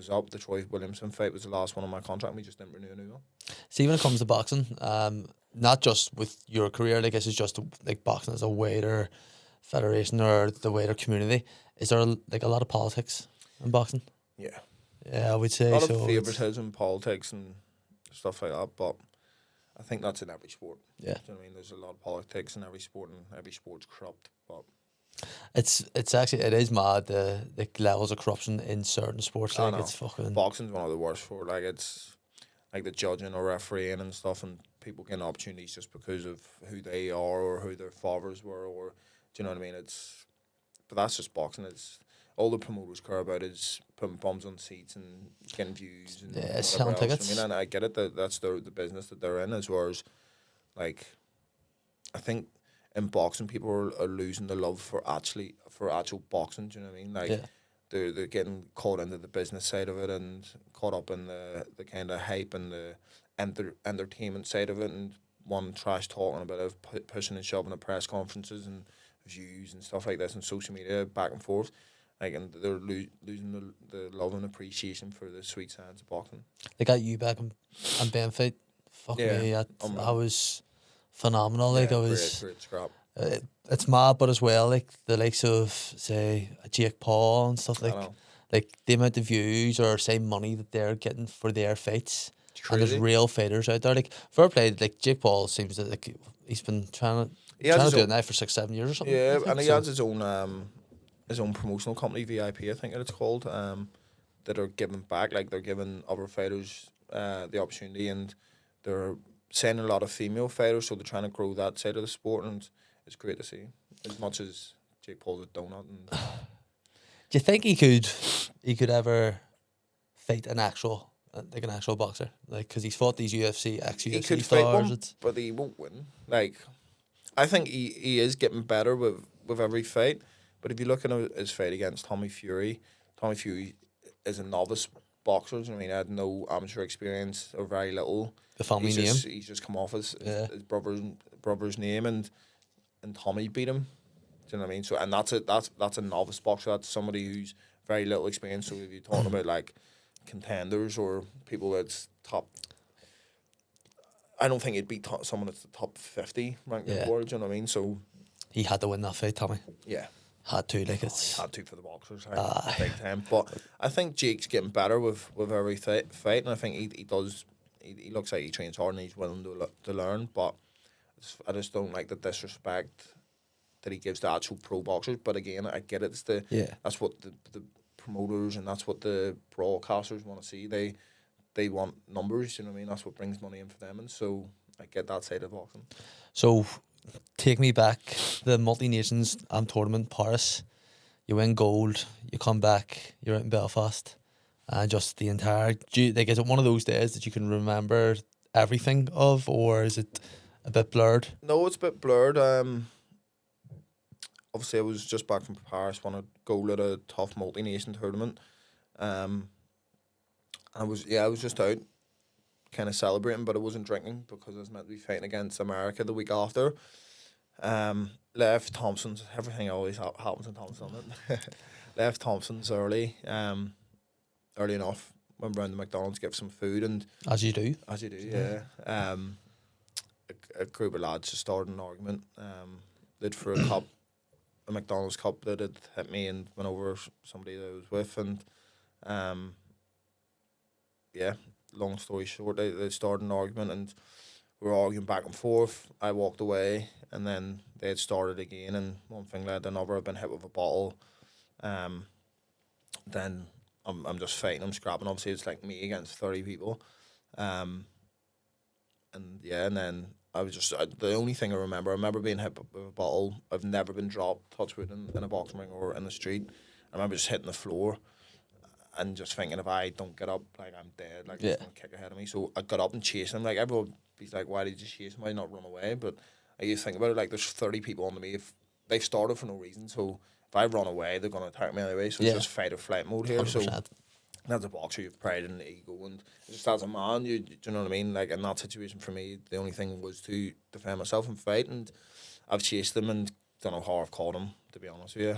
up. The Troy Williamson fight was the last one on my contract, and we just didn't renew a new one. See, when it comes to boxing, not just with your career, like, this is just like boxing as a wider federation or the wider community. Is there like a lot of politics in boxing? Yeah, I would say a lot so. of favouritism, politics, and stuff like that. But I think that's in every sport. Yeah, do you know what I mean? There's a lot of politics in every sport, and every sport's corrupt. But it's actually, it is mad, the levels of corruption in certain sports. Like, it's fucking. Boxing's one of the worst for. Like, it's like the judging or refereeing and stuff, and people getting opportunities just because of who they are or who their fathers were, or do you know what I mean? But that's just boxing. It's all the promoters care about is putting bums on seats and getting views and selling whatever else. tickets. I mean, and I get it that that's the business that they're in, as well as like, I think in boxing people are losing the love for actual boxing. Do you know what I mean? Like they're getting caught into the business side of it and caught up in the kind of hype and the entertainment side of it, and one trash talking about it, pushing and shoving at press conferences and views and stuff like this and social media back and forth. Like, and they're losing the love and appreciation for the sweet science of boxing. They got you back and Ben fight. Fuck me, I was phenomenal. Like, I was great scrap. It's mad, but as well, like the likes of say Jake Paul and stuff, like the amount of views or say money that they're getting for their fights. And there's real fighters out there. Like, fair play, like Jake Paul seems that like he's been trying to do it now for 6-7 years or something. Yeah, and he has his own promotional company, VIP, I think it's called, that are giving back. Like, they're giving other fighters the opportunity, and they're sending a lot of female fighters, so they're trying to grow that side of the sport, and it's great to see. As much as Jake Paul's a donut. And do you think he could ever fight an actual boxer? Like, because he's fought these UFC, ex-UFC he could stars. Fight one, but he won't win. Like, I think he is getting better with every fight. But if you look at his fight against Tommy Fury is a novice boxer. I mean, he had no amateur experience or very little. The family name. He's just come off his brother's name, and Tommy beat him. Do you know what I mean? So, and that's a novice boxer. That's somebody who's very little experience. So if you're talking about like contenders or people that's top, I don't think he'd beat someone that's the top 50 ranked in the world. Do you know what I mean? So he had to win that fight, Tommy. Yeah. Had to, like, it's had to for the boxers, big time. But I think Jake's getting better with every fight, and I think he does. He looks like he trains hard and he's willing to learn. But I just don't like the disrespect that he gives to actual pro boxers. But again, I get it. That's what the promoters and that's what the broadcasters want to see. They want numbers. You know what I mean? That's what brings money in for them. And so I get that side of boxing. So, take me back, the multi-nations tournament, Paris. You win gold, you come back, you're out in Belfast, and just the entire... is it one of those days that you can remember everything of, or is it a bit blurred? No, it's a bit blurred. Obviously, I was just back from Paris, won a gold at a tough multi-nation tournament. I was just out kind of celebrating, but I wasn't drinking because I was meant to be fighting against America the week after. Left Thompson's, everything always happens in Thompson. Left Thompson's early enough. Went round to McDonald's, get some food, and as you do, yeah. A group of lads just started an argument. They'd for a McDonald's cup that had hit me and went over somebody that I was with, and long story short, they started an argument and we were arguing back and forth. I walked away and then they had started again, and one thing led to another. I've been hit with a bottle. Then I'm just fighting, I'm scrapping. Obviously it's like me against 30 people. And then I was just, the only thing I remember being hit with a bottle. I've never been dropped, touch wood, in a boxing ring or in the street. I remember just hitting the floor and just thinking, if I don't get up, like, I'm dead. Like, he's going to kick ahead of me. So I got up and chased him. Like, everyone be like, why did you chase him? Why not run away? But I used to think about it, like, there's 30 people under me. If they've started for no reason, so if I run away, they're going to attack me anyway. So it's just fight or flight mode here. 100%. So as a boxer, you have pride and ego, and just as a man, do you know what I mean? Like, in that situation for me, the only thing was to defend myself and fight, and I've chased them and don't know how I've caught them, to be honest with you.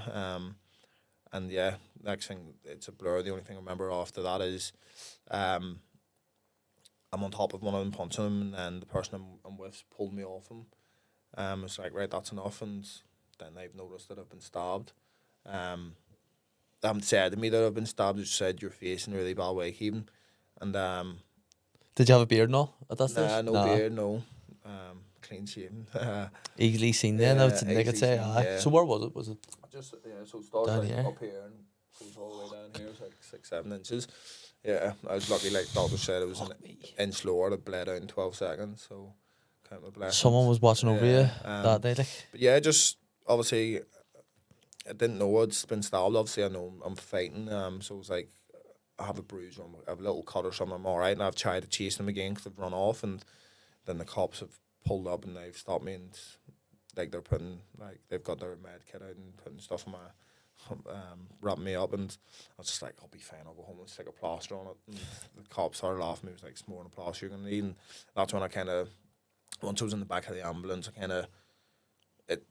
And yeah, next thing, it's a blur. The only thing I remember after that is I'm on top of one of them punching him, and then the person I'm with pulled me off him. It's like, right, that's enough, and then they've noticed that I've been stabbed. They haven't said to me that I've been stabbed, they just said you're facing really bad way keeping. And did you have a beard and all at that stage? Nah, no beard, no. Clean shaven. Easily seen then, I could say. Yeah. So where was it? Was it just so it starts down like here? up here and goes all the way down here, it's like 6-7 inches. Yeah, I was lucky. Like doctor said, it was Fuck an me. inch lower. It bled out in 12 seconds. So count my blessings. Someone was watching over you that day, like. But yeah, just obviously I didn't know I'd been stabbed. Obviously, I know I'm fighting. So it was like I have a bruise or I have a little cut or something. I'm all right, and I've tried to chase them again because they've run off, and then the cops have pulled up and they've stopped me, and like they're putting like they've got their med kit out and putting stuff in my wrapping me up, and I was just like, I'll be fine. I'll go home and stick a plaster on it. And the cops started laughing. He was like, "It's more than a plaster you're gonna need." And that's when I kind of, once I was in the back of the ambulance, I kind of it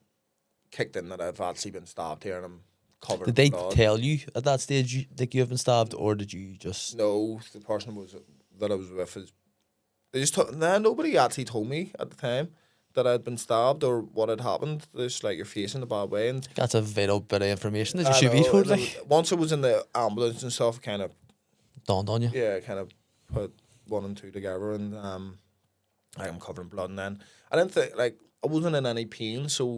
kicked in that I've actually been stabbed here and I'm covered Did they in blood. tell you at that stage that you have been stabbed, or did you just? No, the person that I was with is they just nobody actually told me at the time that I'd been stabbed or what had happened. Just like you're facing a bad way, and That's a vital bit of information that you I should be know, told. and Like, once I was in the ambulance and stuff, kind of dawned on you. kind of put one and two together, and I'm covered in blood. And then I didn't think like I wasn't in any pain, so I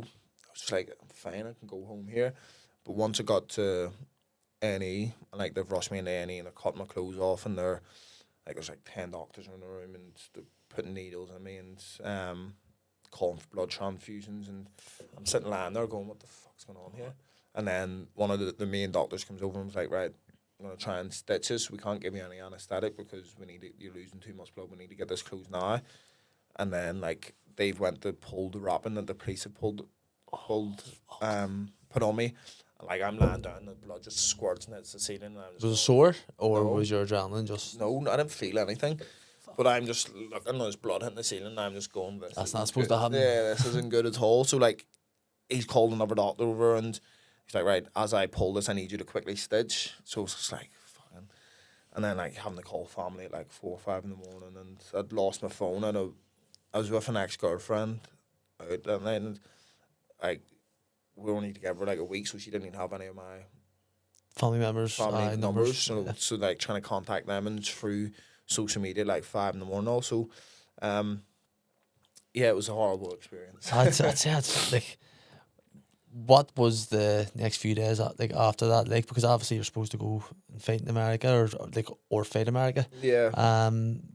was just like, I'm fine, I can go home here. But once I got to A&E, like they've rushed me into A&E and they're cutting my clothes off, and they're like there's like 10 doctors in the room and they're putting needles in me and calling for blood transfusions, and I'm sitting lying there going, what the fuck's going on here? And then one of the main doctors comes over and was like, right, I'm gonna try and stitch this. We can't give you any anaesthetic because you're losing too much blood. We need to get this closed now. And then like they've went to pull the wrapping that the police had put on me. And, like I'm lying down, the blood just squirts and hits the ceiling. And I'm just Was it sore, or No. was your adrenaline just? no, I didn't feel anything. But I'm just looking, there's blood hitting the ceiling, and I'm just going, this That's isn't not supposed to good. happen. Yeah, this isn't good at all. So, like, he's called another doctor over, and he's like, right, as I pull this, I need you to quickly stitch. So it's just like, fucking. And then, like, having to call family at, like, 4 or 5 in the morning, and I'd lost my phone. I was with an ex-girlfriend out that night, and, like, we were only together, like, a week, so she didn't even have any of my Family members, family numbers. So, Yeah. so, like, trying to contact them and through social media, like 5 in the morning also. Yeah, it was a horrible experience. That's like, what was the next few days like after that? Like, because obviously you're supposed to go and fight in America or fight America. Yeah.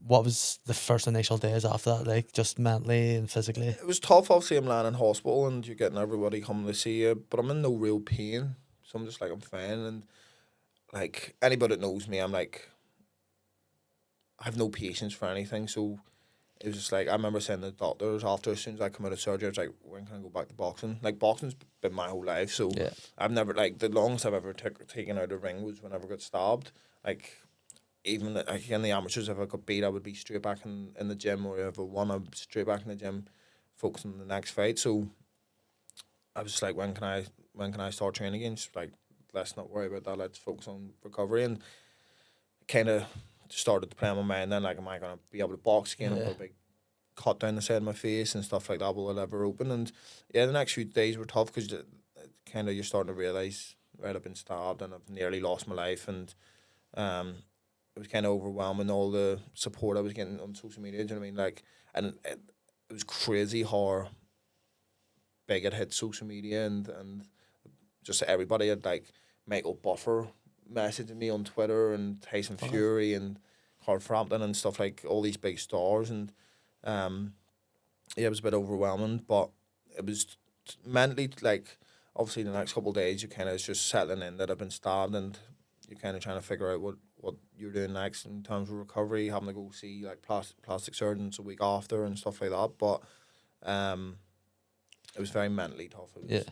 What was the first initial days after that? Like, just mentally and physically. It was tough. Obviously, I'm lying in hospital and you're getting everybody coming to see you, but I'm in no real pain. So I'm just like, I'm fine. And like, anybody that knows me, I'm like, I have no patience for anything. So it was just like, I remember saying to the doctors after, as soon as I come out of surgery, I was like, when can I go back to boxing? Like, boxing's been my whole life. So Yeah. I've never, like, the longest I've ever taken out a ring was whenever I got stabbed. Like, even like in the amateurs, if I got beat, I would be straight back in the gym, or if I won, I'd be straight back in the gym, focusing on the next fight. So I was just like, when can I start training again? Just like, let's not worry about that. Let's focus on recovery. And kind of started to play on my mind then, like, am I gonna be able to box again? I've got a big cut down the side of my face and stuff like that. Will it ever open? And yeah, the next few days were tough because kind of you're starting to realize, right, I've been stabbed and I've nearly lost my life, and it was kind of overwhelming, all the support I was getting on social media. Do you know what I mean? Like, and it was crazy how big it hit social media, and just everybody had, like, Michael Buffer messaging me on Twitter, and Tyson Fury and Carl Frampton and stuff, like all these big stars, and yeah, it was a bit overwhelming, but it was mentally, like, obviously the next couple of days you kind of just settling in that I've been stabbed, and you're kind of trying to figure out what you're doing next in terms of recovery, having to go see like plastic surgeons a week after and stuff like that. But it was very mentally tough. It was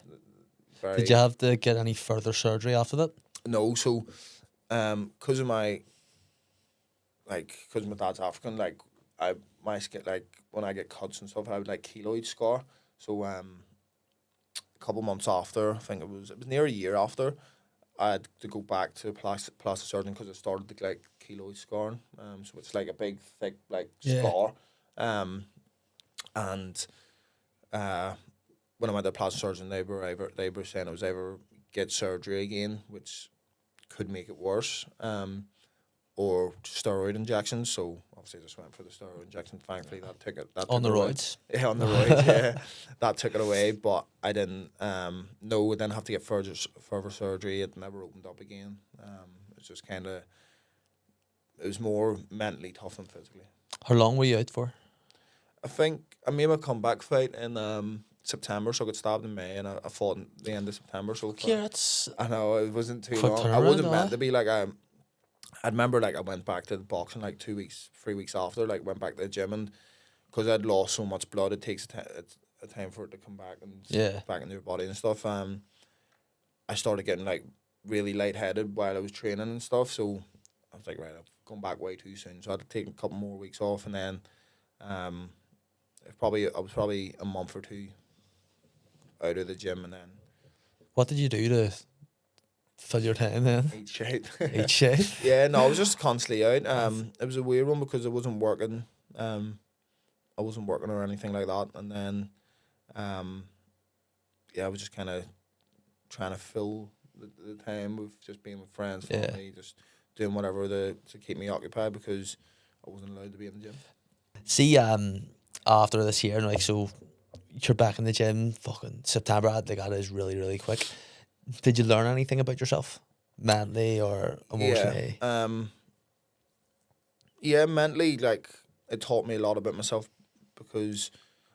very, Did you have to get any further surgery after that? No, so because of my dad's African, like my skin, like when I get cuts and stuff, I have like keloid scar. So a couple months after, I think it was near a year after, I had to go back to plastic surgeon because it started to like keloid scarring. So it's like a big thick like scar. And when I went to the plastic surgeon, they were saying I was ever get surgery again, which could make it worse, or steroid injections. So obviously I just went for the steroid injection. Thankfully that took it. That On the took it away. roids. Yeah, on the roids. Yeah, that took it away. But I didn't know. I didn't have to get further surgery. It never opened up again. It's just kind of it was more mentally tough than physically. How long were you out for? I think I made my comeback fight in September, so I got stabbed in May, and I fought in the end of September. So Yeah, that's I know it wasn't too quick long. I turnaround, wasn't meant aye. to be like I remember like I went back to the boxing like 2 weeks, 3 weeks after. Like went back to the gym, and because I'd lost so much blood, it takes a time for it to come back and Yeah. back into your body and stuff. I started getting like really lightheaded while I was training and stuff. So I was like, right, I've gone back way too soon. So I had to take a couple more weeks off, and then I was probably a month or two out of the gym, and then What did you do to fill your time then? eat shit. Eat shit. Yeah, no, I was just constantly out. It was a weird one because I wasn't working. I wasn't working or anything like that, and then, yeah, I was just kind of trying to fill the time with just being with friends, Yeah. family, just doing whatever to keep me occupied because I wasn't allowed to be in the gym. See, after this year, like, so you're back in the gym, fucking September, like, that is really, really quick. Did you learn anything about yourself? Mentally or emotionally? Yeah, mentally, like, it taught me a lot about myself because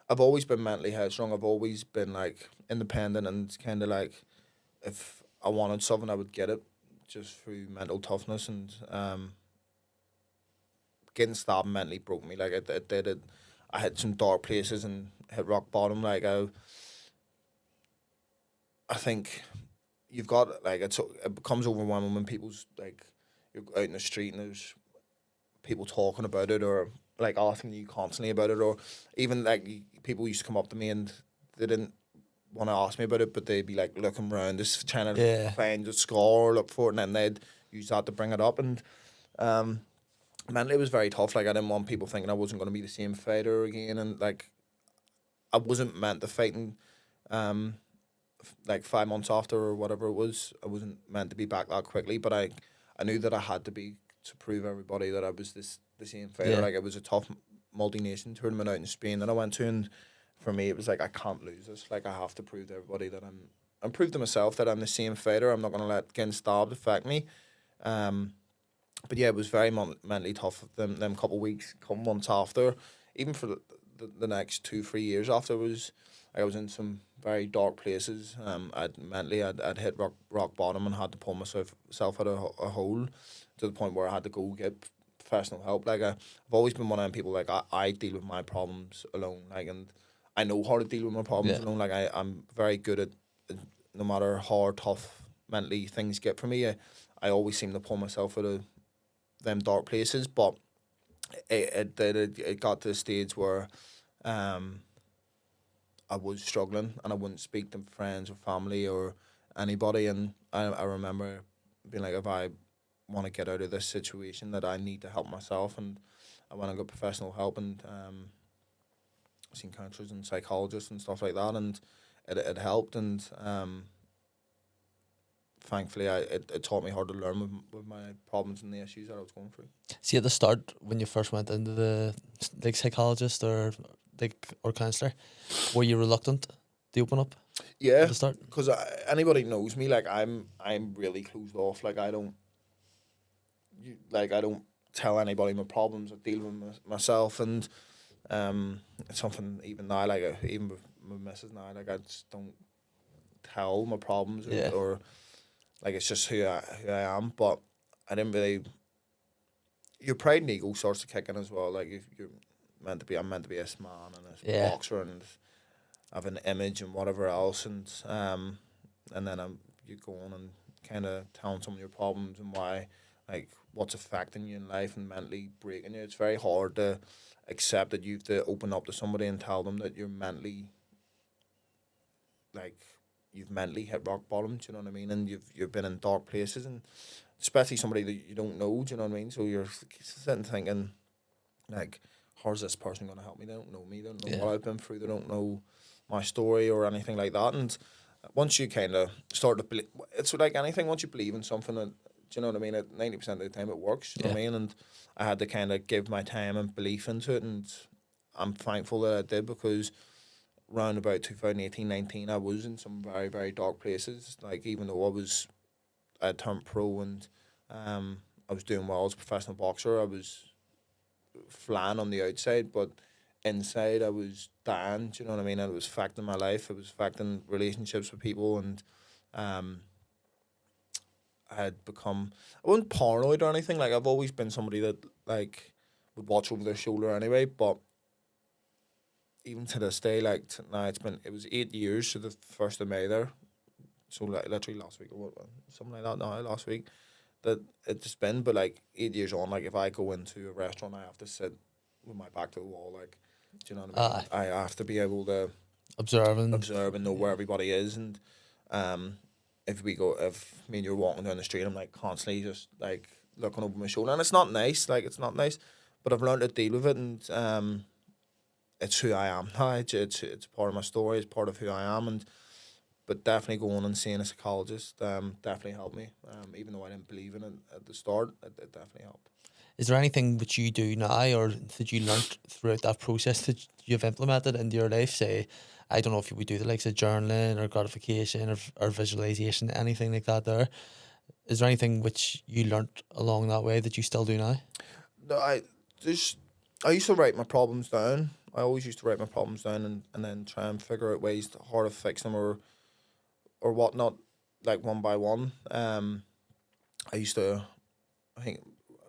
I've always been mentally headstrong. I've always been, like, independent and kind of, like, if I wanted something, I would get it just through mental toughness. And getting stabbed mentally broke me. Like, it did it. I hit some dark places and hit rock bottom. Like, I think you've got, like, it becomes overwhelming when people's, like, you're out in the street and there's people talking about it or, like, asking you constantly about it, or even, like, people used to come up to me and they didn't want to ask me about it, but they'd be, like, looking around, just trying to Yeah. find a score or look for it, and then they'd use that to bring it up. And mentally it was very tough. Like, I didn't want people thinking I wasn't going to be the same fighter again, and, like, I wasn't meant to fight in, like, 5 months after or whatever it was. I wasn't meant to be back that quickly, but I knew that I had to be to prove everybody that I was the same fighter. Yeah. Like, it was a tough multi-nation tournament out in Spain that I went to, and for me it was like, I can't lose this. Like, I have to prove to everybody that I'm prove to myself that I'm the same fighter. I'm not going to let getting stabbed affect me. But yeah, it was very mentally tough. Them couple of weeks, couple months after, even for the next 2-3 years after, I was in some very dark places. I'd hit rock bottom and had to pull myself out of a hole to the point where I had to go get professional help. Like, I've always been one of them people, like, I deal with my problems alone. Like, and I know how to deal with my problems Yeah. alone. Like, I'm very good at no matter how tough mentally things get for me. I always seem to pull myself out of them dark places, but it got to the stage where I was struggling and I wouldn't speak to friends or family or anybody. And I remember being like, if I want to get out of this situation, that I need to help myself. And I went and got professional help and seen counselors and psychologists and stuff like that. And it helped. And thankfully, it taught me how to learn with my problems and the issues that I was going through. See, at the start, when you first went into the, like, psychologist or, like, or counsellor, were you reluctant to open up Yeah, at the start? because anybody knows me, like, I'm really closed off. Like, I don't tell anybody my problems. I deal with myself, and it's something even now, like, even with my missus now, like, I just don't tell my problems Yeah. or like, it's just who I am. But I didn't really. Your pride and ego starts to kick in as well. Like, if I'm meant to be this man and this Yeah. boxer and have an image and whatever else, and then you go on and kind of telling some of your problems and why, like, what's affecting you in life and mentally breaking you. It's very hard to accept that you have to open up to somebody and tell them that you're mentally, like, you've mentally hit rock bottom. Do you know what I mean? And you've been in dark places, and especially somebody that you don't know. Do you know what I mean? So you're sitting thinking, like, how's this person going to help me? They don't know me. They don't know what I've been through. They don't know my story or anything like that. And once you kind of start to believe, it's like anything. Once you believe in something, do you know what I mean? At 90% of the time, it works. You know what I mean? And I had to kind of give my time and belief into it, and I'm thankful that I did, because round about 2018-19, I was in some very, very dark places. Like, even though I turned pro and I was doing well as a professional boxer. I was flying on the outside, but inside I was dying. Do you know what I mean? And it was affecting my life. It was affecting relationships with people, and I had become, I wasn't paranoid or anything. Like, I've always been somebody that like would watch over their shoulder anyway. But even to this day, like now it was 8 years to the 1st of May there. So like literally last week or what, something like that. No, last week that it's just been. But like 8 years on, like if I go into a restaurant, I have to sit with my back to the wall. Like, do you know what I mean? I have to be able to observe and know where everybody is. And if me and you're walking down the street, I'm like constantly just like looking over my shoulder, and it's not nice. Like, it's not nice, but I've learned to deal with it, and it's who I am now. It's part of my story. It's part of who I am, but definitely going and seeing a psychologist definitely helped me. Even though I didn't believe in it at the start, it definitely helped. Is there anything that you do now or that you learnt throughout that process that you've implemented into your life? Say, I don't know if you would do the likes of journaling or gratification or visualization, anything like that there. Is there anything which you learnt along that way that you still do now? No, I used to write my problems down. I always used to write my problems down and then try and figure out ways to how to fix them or whatnot, like one by one. I used to, I think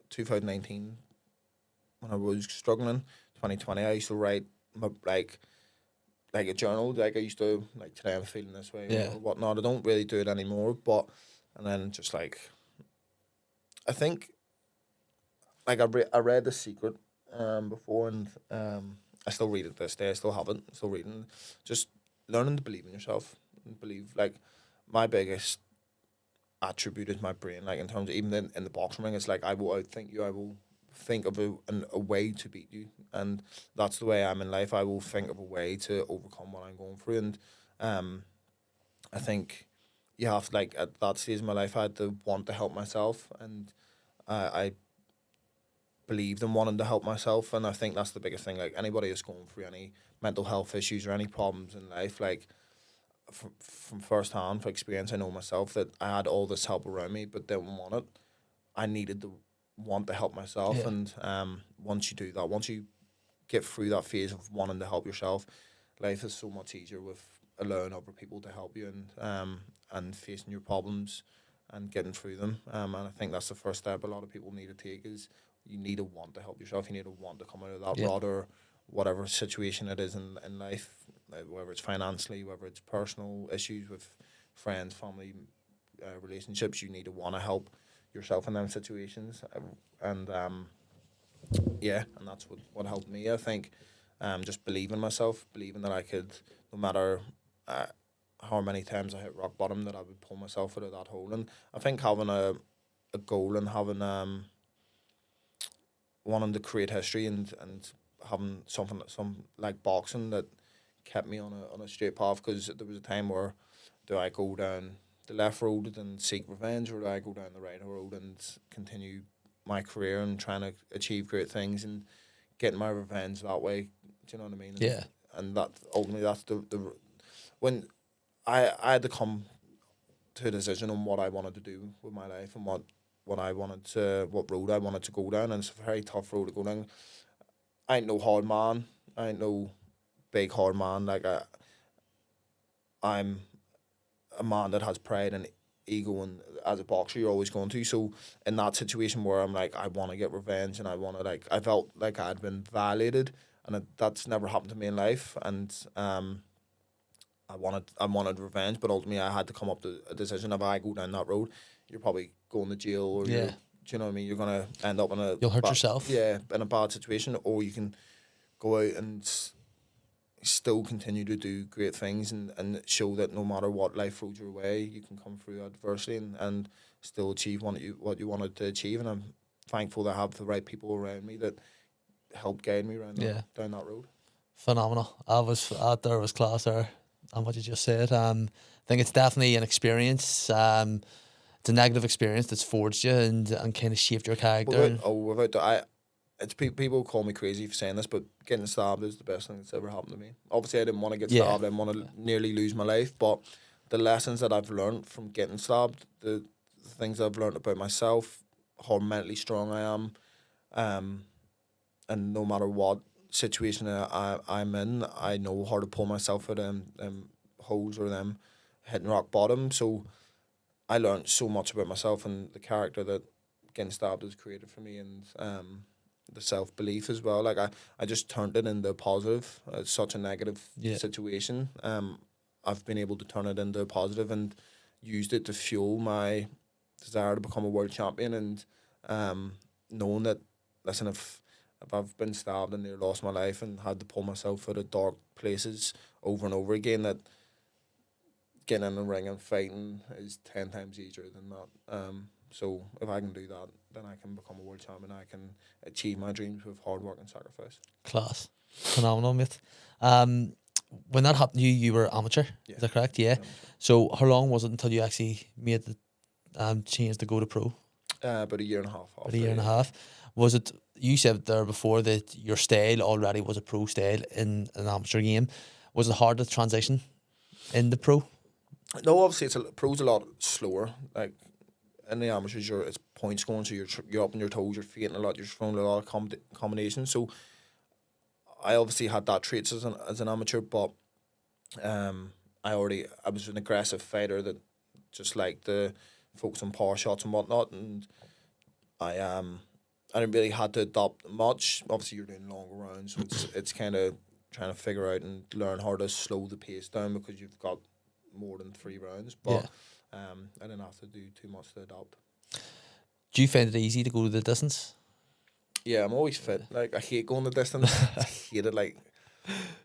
2019, when I was struggling, 2020, I used to write my like a journal. Like, I used to, like, today I'm feeling this way or whatnot. I don't really do it anymore, but and then just like, I think, like, I read The Secret before, and I still read it this day. I still have it. Still reading. Just learning to believe in yourself and believe. Like, my biggest attribute is my brain. Like, in terms of even in the boxing ring, it's like I will outthink you. I will think of a way to beat you, and that's the way I'm in life. I will think of a way to overcome what I'm going through, and I think you have to, like, at that stage in my life, I had to want to help myself, and I believed in wanting to help myself, and I think that's the biggest thing. Like, anybody who's going through any mental health issues or any problems in life, like, from first hand experience, I know myself that I had all this help around me, but didn't want it. I needed to want to help myself, and once you do that, once you get through that phase of wanting to help yourself, life is so much easier with allowing other people to help you and facing your problems and getting through them. And I think that's the first step a lot of people need to take, is you need to want to help yourself. You need to want to come out of that rut or whatever situation it is in life, whether it's financially, whether it's personal issues with friends, family, relationships. You need to want to help yourself in them situations, and that's what helped me. I think just believing in myself, believing that I could, no matter how many times I hit rock bottom, that I would pull myself out of that hole. And I think having a goal and having wanting to create history and having something like boxing that kept me on a straight path, because there was a time where, do I go down the left road and seek revenge, or do I go down the right road and continue my career and trying to achieve great things and getting my revenge that way? Do you know what I mean? And that ultimately, that's the when I had to come to a decision on what I wanted to do with my life and what road I wanted to go down, and it's a very tough road to go down. I ain't no hard man. I ain't no big hard man. Like, I'm a man that has pride and ego, and as a boxer, you're always going to. So in that situation where I'm like, I want to get revenge, and I felt like I'd been violated, and that's never happened to me in life, and I wanted revenge, but ultimately I had to come up to a decision. If I go down that road, you're probably going to jail, or do you know what I mean? You're gonna end up you'll hurt yourself. Yeah, in a bad situation, or you can go out and still continue to do great things and show that no matter what life throws your way, you can come through adversity and still achieve what you wanted to achieve. And I'm thankful to have the right people around me that helped guide me down that road. Phenomenal. I was out there, was class there, and what you just said. I think it's definitely an experience. It's a negative experience that's forged you and kind of shaped your character. People call me crazy for saying this, but getting stabbed is the best thing that's ever happened to me. Obviously, I didn't want to get stabbed. I didn't want to nearly lose my life, but the lessons that I've learned from getting stabbed, the things I've learned about myself, how mentally strong I am, and no matter what situation I'm in, I know how to pull myself out of them holes or them hitting rock bottom. So I learned so much about myself and the character that getting stabbed has created for me, and the self belief as well. Like I just turned it into a positive. It's such a negative situation. I've been able to turn it into a positive and used it to fuel my desire to become a world champion, and knowing that, listen, if I've been stabbed and nearly lost my life and had to pull myself out of dark places over and over again, that getting in the ring and fighting is 10 times easier than that. So if I can do that, then I can become a world champion. I can achieve my dreams with hard work and sacrifice. Class. Phenomenal, mate. When that happened to you, you were amateur. Yeah. Is that correct? Yeah. So how long was it until you actually made the change to go to pro? About a year and a half. About a year and a half. Was it, you said there before that your style already was a pro style in an amateur game. Was it hard to transition in the pro? No, obviously pro's a lot slower. Like in the amateurs, it's points going, so you're up on your toes, you're feinting a lot, you're throwing a lot of combinations. So I obviously had that traits as an amateur, but I was an aggressive fighter that just liked to focus on power shots and whatnot, and I didn't really had to adopt much. Obviously, you're doing longer rounds, so it's kind of trying to figure out and learn how to slow the pace down because you've got more than 3 rounds. But I didn't have to do too much to adopt. Do you find it easy to go the distance? Yeah, I'm always fit. Like, I hate going the distance. I hate it, like,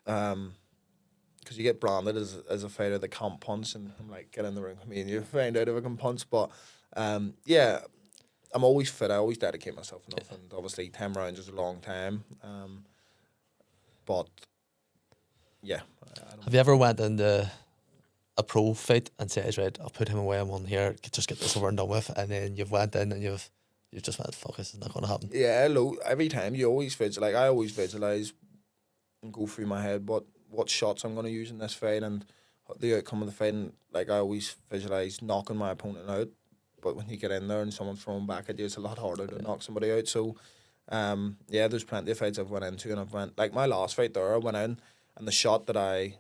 because you get branded as a fighter that can't punch, and I'm like, get in the ring with me and you find out if I can punch. But yeah, I'm always fit. I always dedicate myself enough, and obviously 10 rounds is a long time. But yeah. Have you ever went into a pro fight and says, right, I'll put him away, I'm on here, just get this over and done with, and then you've went in and you've just went, fuck, this is not going to happen? Yeah, every time you always visualize. Like, I always visualize and go through my head what shots I'm going to use in this fight and the outcome of the fight. And like, I always visualize knocking my opponent out. But when you get in there and someone's throwing back at you, it's a lot harder to knock somebody out. So, yeah, there's plenty of fights I've went into, and like my last fight there, I went in and the shot that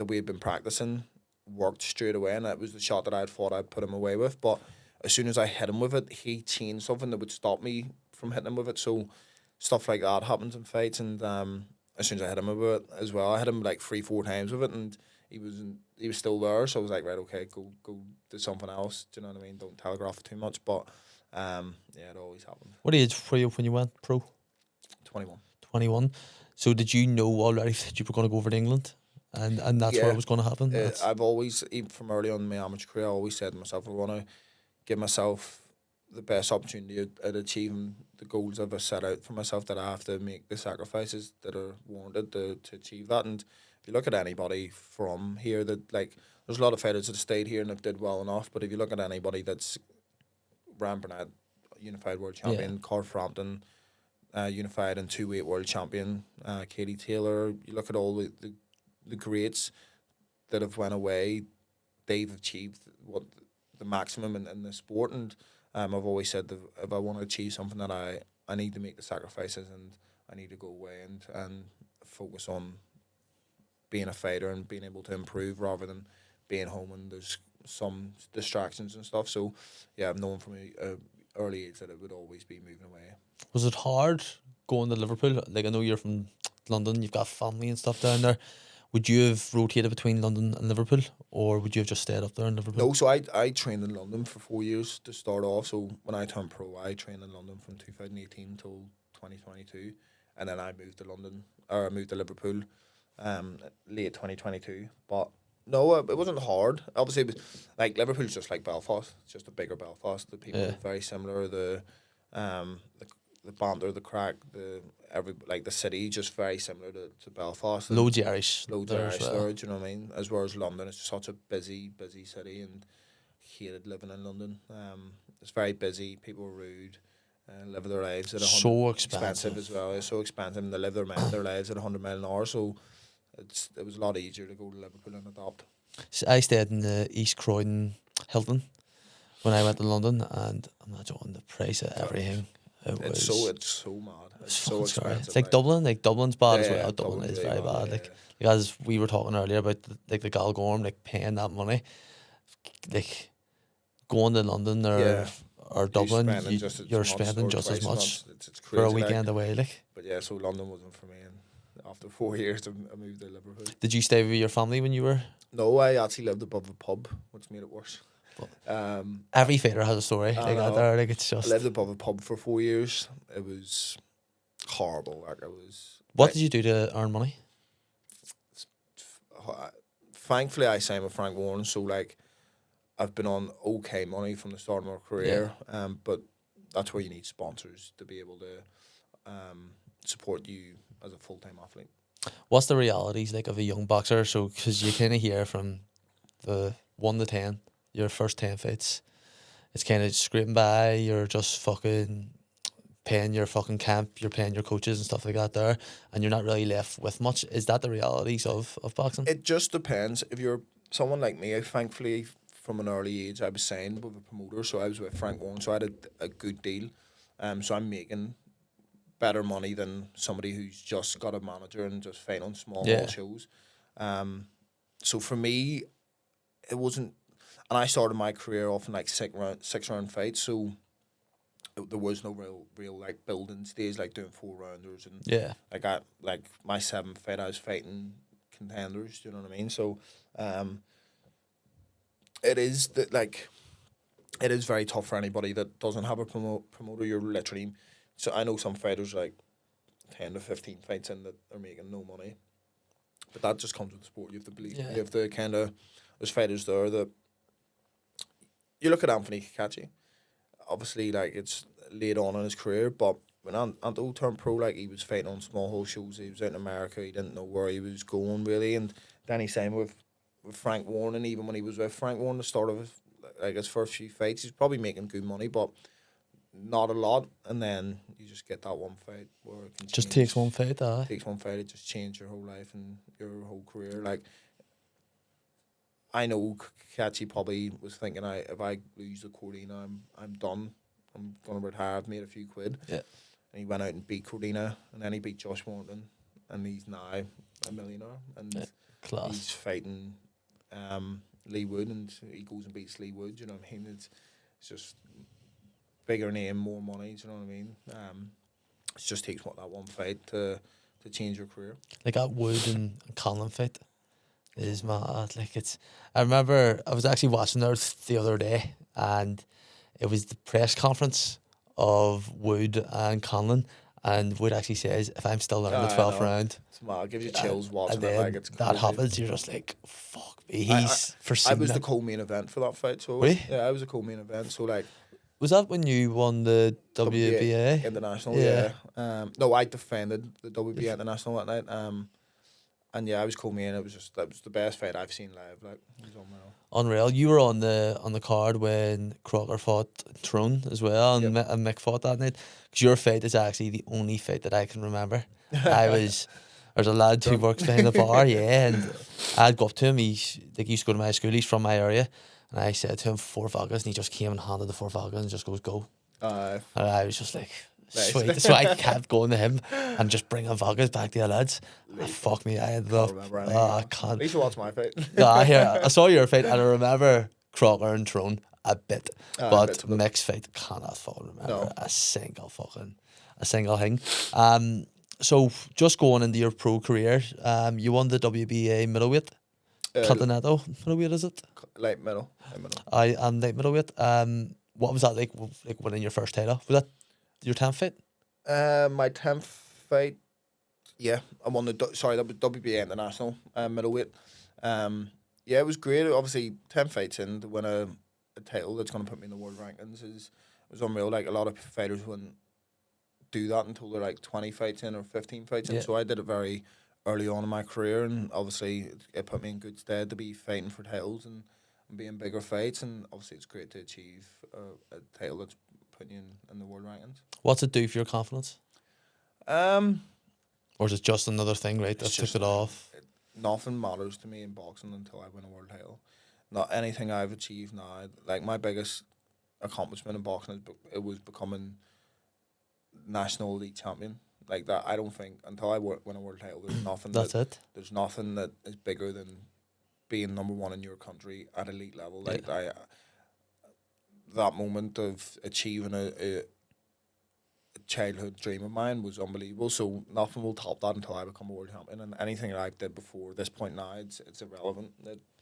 we had been practicing worked straight away, and that was the shot that I thought I'd put him away with. But as soon as I hit him with it, he changed something that would stop me from hitting him with it. So stuff like that happens in fights, and as soon as I hit him with it as well, I hit him like 3-4 times with it, and he was still there. So I was like, right, okay, go do something else. Do you know what I mean? Don't telegraph it too much. But yeah, it always happened. What age were you when you went pro? 21. 21. So did you know already that you were going to go over to England? And that's where it was going to happen? I've always, even from early on in my amateur career, I always said to myself, I want to give myself the best opportunity at achieving the goals I've set out for myself, that I have to make the sacrifices that are warranted to achieve that. And if you look at anybody from here, that, like, there's a lot of fighters that have stayed here and have did well enough, but if you look at anybody that's Ryan Burnett, unified world champion, Carl Frampton, unified and 2-weight world champion, Katie Taylor, you look at all the greats that have went away, they've achieved what the maximum in the sport. And I've always said that if I want to achieve something, that I need to make the sacrifices, and I need to go away and focus on being a fighter and being able to improve rather than being home and there's some distractions and stuff. So yeah, I've known from a early age that it would always be moving away. Was it hard going to Liverpool? Like, I know you're from London, you've got family and stuff down there. Would you have rotated between London and Liverpool, or would you have just stayed up there in Liverpool? No, so I trained in London for 4 years to start off. So when I turned pro, I trained in London from 2018 till 2022, and then I moved to Liverpool, late 2022. But no, it wasn't hard. Obviously, it was, like, Liverpool's just like Belfast. It's just a bigger Belfast. The people are very similar. The banter, the crack, the city, just very similar to Belfast. Loads of Irish. Loads of Irish there, do you know what I mean? As well as London, it's such a busy city, and hated living in London. It's very busy, people are rude, live their lives at so expensive as well. It's so expensive, and they live their lives at 100 mile an hour. So it was a lot easier to go to Liverpool and adopt. So I stayed in the East Croydon Hilton. when I went to London, and I'm not joking, the price of everything. It's so mad. It's so fucking scary. expensive. It's like Dublin. Like Dublin's bad as Yeah, well. Dublin Dublin's is really very bad, bad. yeah. Like as we were talking earlier about the Galgorm, like paying that money, like going to London Yeah. or Dublin, spending just as you're much spending or just as twice as much much. It's for a crazy. weekend Like, away. Like, but yeah, so London wasn't for me. And after 4 years, I moved to Liverpool. did you stay with your family when you were? No, I actually lived above a pub, which made it worse. Every fighter has a story. I Like out know. there, like it's I just. lived above a pub for 4 years. It was horrible. Like it was. What did you do to earn money? Thankfully, I signed with Frank Warren, so like I've been on okay money from the start of my career. But that's where you need sponsors to be able to support you as a full-time athlete. What's the realities like of a young boxer? So, because you kind of hear from the 1 to 10, your first 10 fights, it's kind of scraping by. You're just fucking paying your fucking camp, you're paying your coaches and stuff like that there, and you're not really left with much. Is that the realities of boxing? It just depends. If you're someone like me, thankfully from an early age I was signed with a promoter, so I was with Frank Warren, so I had a good deal. So I'm making better money than somebody who's just got a manager and just fighting on small hall shows. So for me, it wasn't, and I started my career off in like six round fights, so there was no real like building stage, like doing 4-rounders and like my 7th fight I was fighting contenders. Do you know what I mean? So it is that like it is very tough for anybody that doesn't have a promoter. You're literally, so I know some fighters like 10 to 15 fights in that are making no money, but that just comes with the sport. You have to believe. You have to kind of, there's fighters there that you look at Anthony Cacace. Obviously, like it's late on in his career, but when Anto turned pro, like he was fighting on small hall shows. He was out in America. He didn't know where he was going really, and then he signed with Frank Warren. And even when he was with Frank Warren, the start of his first few fights, he's probably making good money, but not a lot. And then you just get that one fight where it can just change. takes one fight. Takes one fight. It just changed your whole life and your whole career. Like I know Cacace probably was thinking, if I lose the Cordina, I'm done. I'm gonna retire. I've made a few quid. Yeah. And he went out and beat Cordina, and then he beat Josh Warrington, and he's now a millionaire. And class. He's fighting Lee Wood, and he goes and beats Lee Wood. You know what I mean? It's just bigger name, more money. Do you know what I mean? It just takes that one fight to change your career. Like that Wood and Conlon fight is mad. Like it's, I remember I was actually watching theirs the other day, and it was the press conference of Wood and Conlon, and Wood actually says, "If I'm still there in the 12th round," it's mad. It gives you chills watching and it. then Like it's that crazy. happens, you're just like, "Fuck me." He's I was the co-main event for that fight. So really? Yeah, I was a co-main event. So like, was that when you won the WBA International? Yeah. No, I defended the WBA International that night. And yeah, I was co-main. That was the best fight I've seen live. Like, it was unreal. Unreal. You were on the card when Crocker fought Throne as well, and Mick fought that night. Because your fight is actually the only fight that I can remember. There's a lad who works behind the bar, and I'd go up to him. He used to go to my school. He's from my area, and I said to him 4 vodkas, and he just came and handed the 4 vodkas and just goes go. And I was just like, sweet. Nice. So I kept going to him and just bringing vodkas back to the lads. Fuck me, I ended up. I can't. At least you watched my fight. I saw your fight, and I remember Crocker and Throne a bit, but Mick's fight cannot fucking remember a single thing. So just going into your pro career, you won the WBA middleweight, Continental middleweight, is it? Light middle. I am light middleweight. What was that like winning your first title? Was that your 10th fight? My 10th fight, yeah. I won that was WBA International middleweight. Yeah, it was great. Obviously, 10 fights in to win a title that's going to put me in the world rankings was unreal. Like, a lot of fighters wouldn't do that until they're like 20 fights in or 15 fights in. So I did it very early on in my career, and obviously it put me in good stead to be fighting for titles and being bigger fights. And obviously it's great to achieve a title that's putting you in the world rankings. What's it do for your confidence? Or is it just another thing, right, that took it off? Nothing matters to me in boxing until I win a world title. Not anything I've achieved now. Like, my biggest accomplishment in boxing. It was becoming national elite champion. Like that, I don't think until I win a world title, That's it. there's nothing that is bigger than being number one in your country at elite level. Like that moment of achieving a childhood dream of mine was unbelievable. So nothing will top that until I become a world champion. And anything that I did before this point now, it's irrelevant.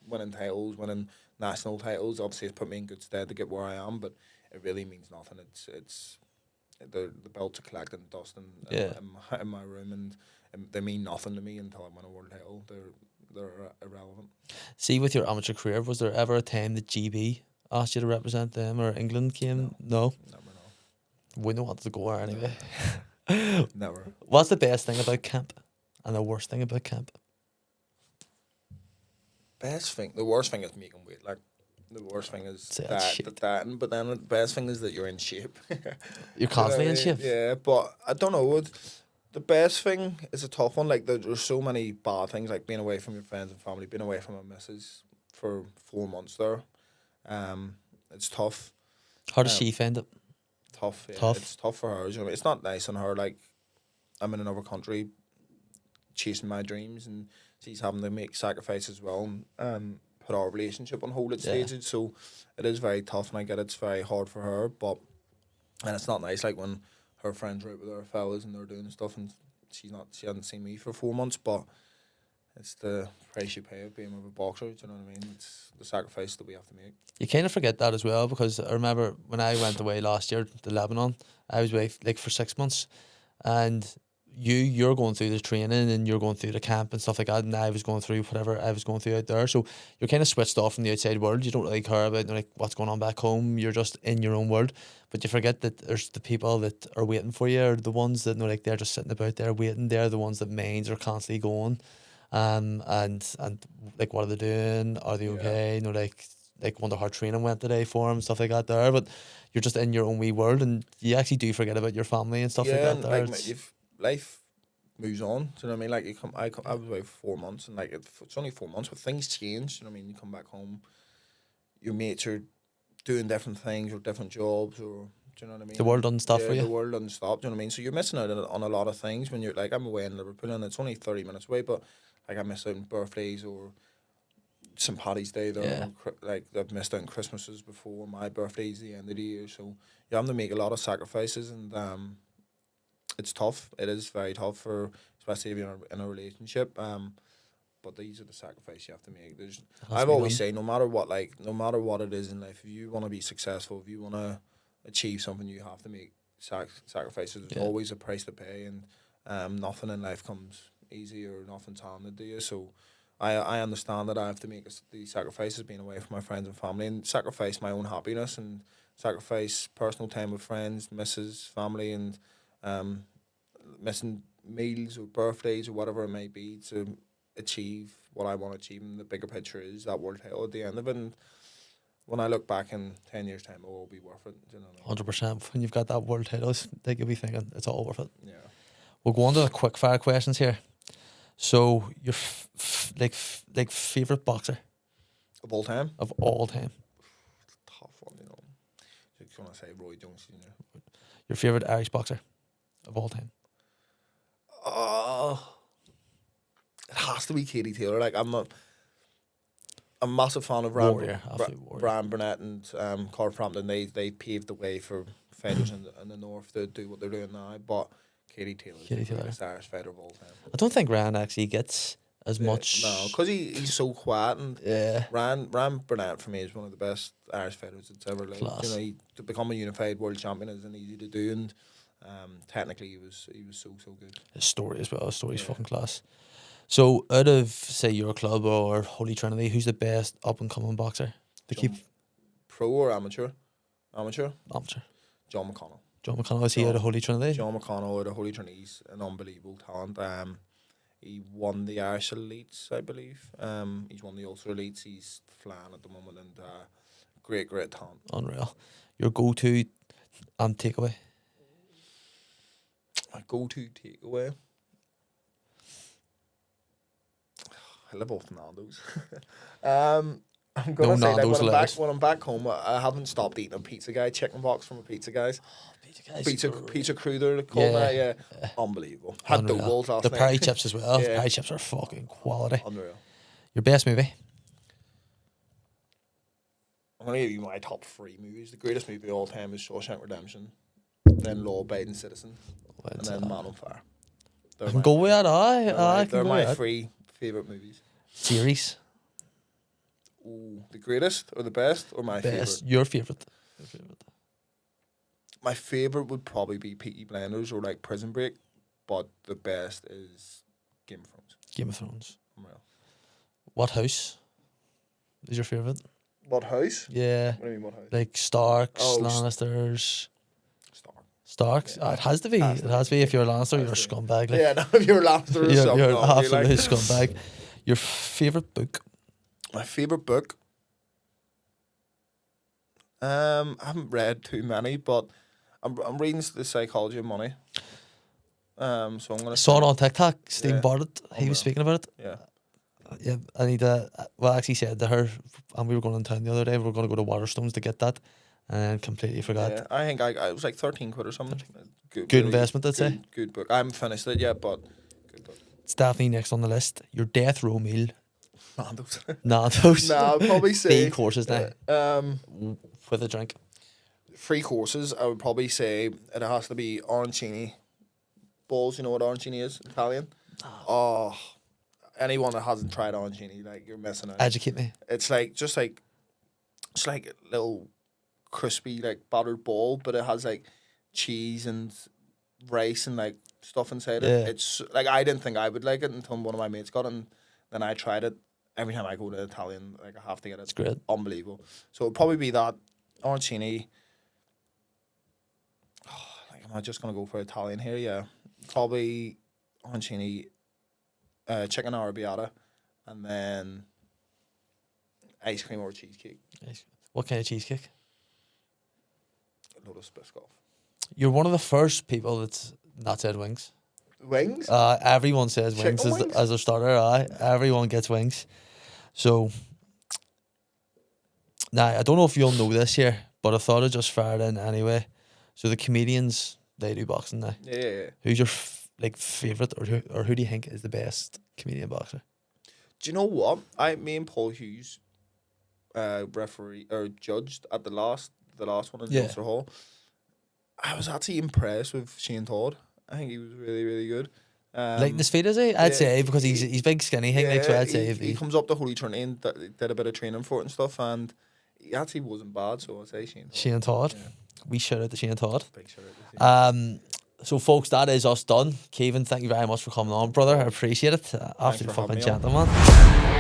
Winning titles, winning national titles, obviously it's put me in good stead to get where I am, but it really means nothing. It's the belts are collecting dust in my room, and they mean nothing to me until I win a world title. They're irrelevant. See, with your amateur career, was there ever a time that GB asked you to represent them or England came? No? Never, no. Wouldn't want to go there anyway. Never. What's the best thing about camp and the worst thing about camp? The worst thing is making weight. Like, the worst thing is that, but then the best thing is that you're in shape. You're constantly in shape. Yeah, but I don't know. The best thing is a tough one. Like, there's so many bad things, like being away from your friends and family, being away from my missus for 4 months there. It's tough. How does she find it? Tough, yeah. Tough. It's tough for her. You know, it's not nice on her. Like, I'm in another country chasing my dreams, and she's having to make sacrifices as well, and put our relationship on hold at stages. So it is very tough, and I get it's very hard for her. And it's not nice, like when her friends are out with their fellas and they're doing stuff, and she hasn't seen me for 4 months. But it's the price you pay of being with a boxer. Do you know what I mean? It's the sacrifice that we have to make. You kind of forget that as well, because I remember when I went away last year to Lebanon, I was away like for 6 months, and you're going through the training and you're going through the camp and stuff like that, and I was going through whatever I was going through out there. So you're kind of switched off from the outside world. You don't really care about like what's going on back home. You're just in your own world. But you forget that there's the people that are waiting for you, or the ones that like they're just sitting about there waiting. They're the ones that minds are constantly going. And like, what are they doing? Are they okay? Like wonder how training went today for them, stuff like that there. But you're just in your own wee world, and you actually do forget about your family and stuff like that there. And like, life moves on. Do you know what I mean? Like, I was away for 4 months, and like it's only 4 months, but things change. Do you know what I mean? You come back home, your mates are doing different things or different jobs, or do you know what I mean? The world doesn't stop for you. The world doesn't stop. Do you know what I mean? So you're missing out on a lot of things when you're like, I'm away in Liverpool, and it's only 30 minutes away, but like I miss out on birthdays or St. Paddy's Day. Like I've missed out on Christmases before. My birthday's the end of the year, so you have to make a lot of sacrifices, and it's tough. It is very tough, for especially if you're in a relationship. But these are the sacrifices you have to make. I've always say, no matter what it is in life, if you want to be successful, if you want to achieve something, you have to make sacrifices. There's always a price to pay, and nothing in life comes easy, or nothing's handed to you. So I understand that I have to make these sacrifices, being away from my friends and family, and sacrifice my own happiness, and sacrifice personal time with friends, missus, family, and missing meals or birthdays or whatever it may be to achieve what I want to achieve. And the bigger picture is that world title at the end of it. And when I look back in 10 years' time, it will be worth it. Do you know what I mean? 100%. When you've got that world title, they could be thinking it's all worth it. Yeah. We'll go on to the quick fire questions here. So your favorite boxer of all time? Of all time. Tough one, you know. I just want to say Roy Jones Jr. Your favorite Irish boxer of all time? It has to be Katie Taylor. Like, I'm a massive fan of Brian Burnett and Carl Frampton. They paved the way for fighters in the north to do what they're doing now. But Katie Taylor is the greatest Irish fighter of all time. I don't think Ryan actually gets as much. No, because he's so quiet. And Ryan Burnett for me is one of the best Irish fighters that's ever lived. You know, to become a unified world champion isn't easy to do, and technically he was so good. His story as well. His story's fucking class. So, out of, say, your club or Holy Trinity, who's the best up-and-coming boxer to keep? Pro or amateur? Amateur. John McConnell. John McConnell, is he out of Holy Trinity? John McConnell out of Holy Trinity. He's an unbelievable talent. He won the Irish Elites, I believe. He's won the Ulster Elites. He's flying at the moment, and great talent. Unreal. Your go-to takeaway? My go-to takeaway? I live off Nando's. I'm gonna No say that Nando's allowed. when I'm back home, I haven't stopped eating a Pizza Guy chicken box from a Pizza Guys. Pizza crew they're called now, yeah. Unbelievable. Had Unreal. dough balls last The night. Perry chips as well. Yeah. Perry chips are fucking quality. Unreal. Your best movie? I'm gonna give you my top 3 movies. The greatest movie of all time is Shawshank Redemption, then Law Abiding Citizen, and then Man on Fire. I can go with that. They're my 3 favourite movies. Series? Ooh, the greatest or the best or my Best. favourite? Your favourite? My favourite would probably be Peaky Blinders or like Prison Break, but the best is Game of Thrones. Game of Thrones. Unreal. What house is your favourite? What house? Yeah. What do you mean what house? Like Starks, Oh, Lannisters. Stark. Starks? Yeah. It has to be. Has It to has to be. If you're a Lannister, you're a Has to be. scumbag. Like. Yeah, no, if you're a Lannister or something. You're an no, absolute like- scumbag. Your favourite book? My favourite book. I haven't read too many, but I'm reading The Psychology of Money. So I'm gonna I saw it say- on TikTok. Stephen Yeah. Bartlett. He Unreal. was speaking about it. Yeah. Yeah, I need to. Well, I actually said to her, and we were going in town the other day. We were going to go to Waterstones to get that, and completely forgot. Yeah, I think I was like 13 quid or something. Good investment, I'd say. Good book. I haven't finished it yet, but good book. It's definitely next on the list. Your death row meal. Nando's. Nando's. Nah, I'll probably say 3 courses now with a drink. 3 courses. I would probably say it has to be arancini balls. You know what arancini is? Italian. Oh, anyone that hasn't tried arancini, like you're missing out. Educate me. It's like it's like a little crispy like battered ball, but it has like cheese and rice and like stuff inside it. Yeah. It's like I didn't think I would like it until one of my mates got it, and then I tried it. Every time I go to Italian, like I have to get it. It's great. Unbelievable. So it'd probably be that arancini. Like, am I just gonna go for Italian here? Yeah, probably arancini, chicken arrabbiata, and then ice cream or cheesecake. What kind of cheesecake? Lotus Biscoff. You're one of the first people that's not said wings. Wings? Everyone says wings Chicken as, wings? as a starter. Everyone gets wings. So, now I don't know if you'll know this here, but I thought I'd just fire it in anyway. So the comedians, they do boxing now. Yeah. Who's your favourite, or who do you think is the best comedian boxer? Do you know what? Me and Paul Hughes, referee or judged at the last one in Ulster Hall. I was actually impressed with Shane Todd. I think he was really, really good. Lighting his feet, is he? I'd say, because he's big, skinny thing. Like, so I'd say he comes up to Holy Trinity and did a bit of training for it and stuff, and he actually wasn't bad. So I'd say Shane Todd. Shane Todd. Yeah. We shout out to Shane Todd. Big shout out to Shane. So, folks, that is us done. Kevin, thank you very much for coming on, brother. I appreciate it. Absolute for having fucking me on. gentleman.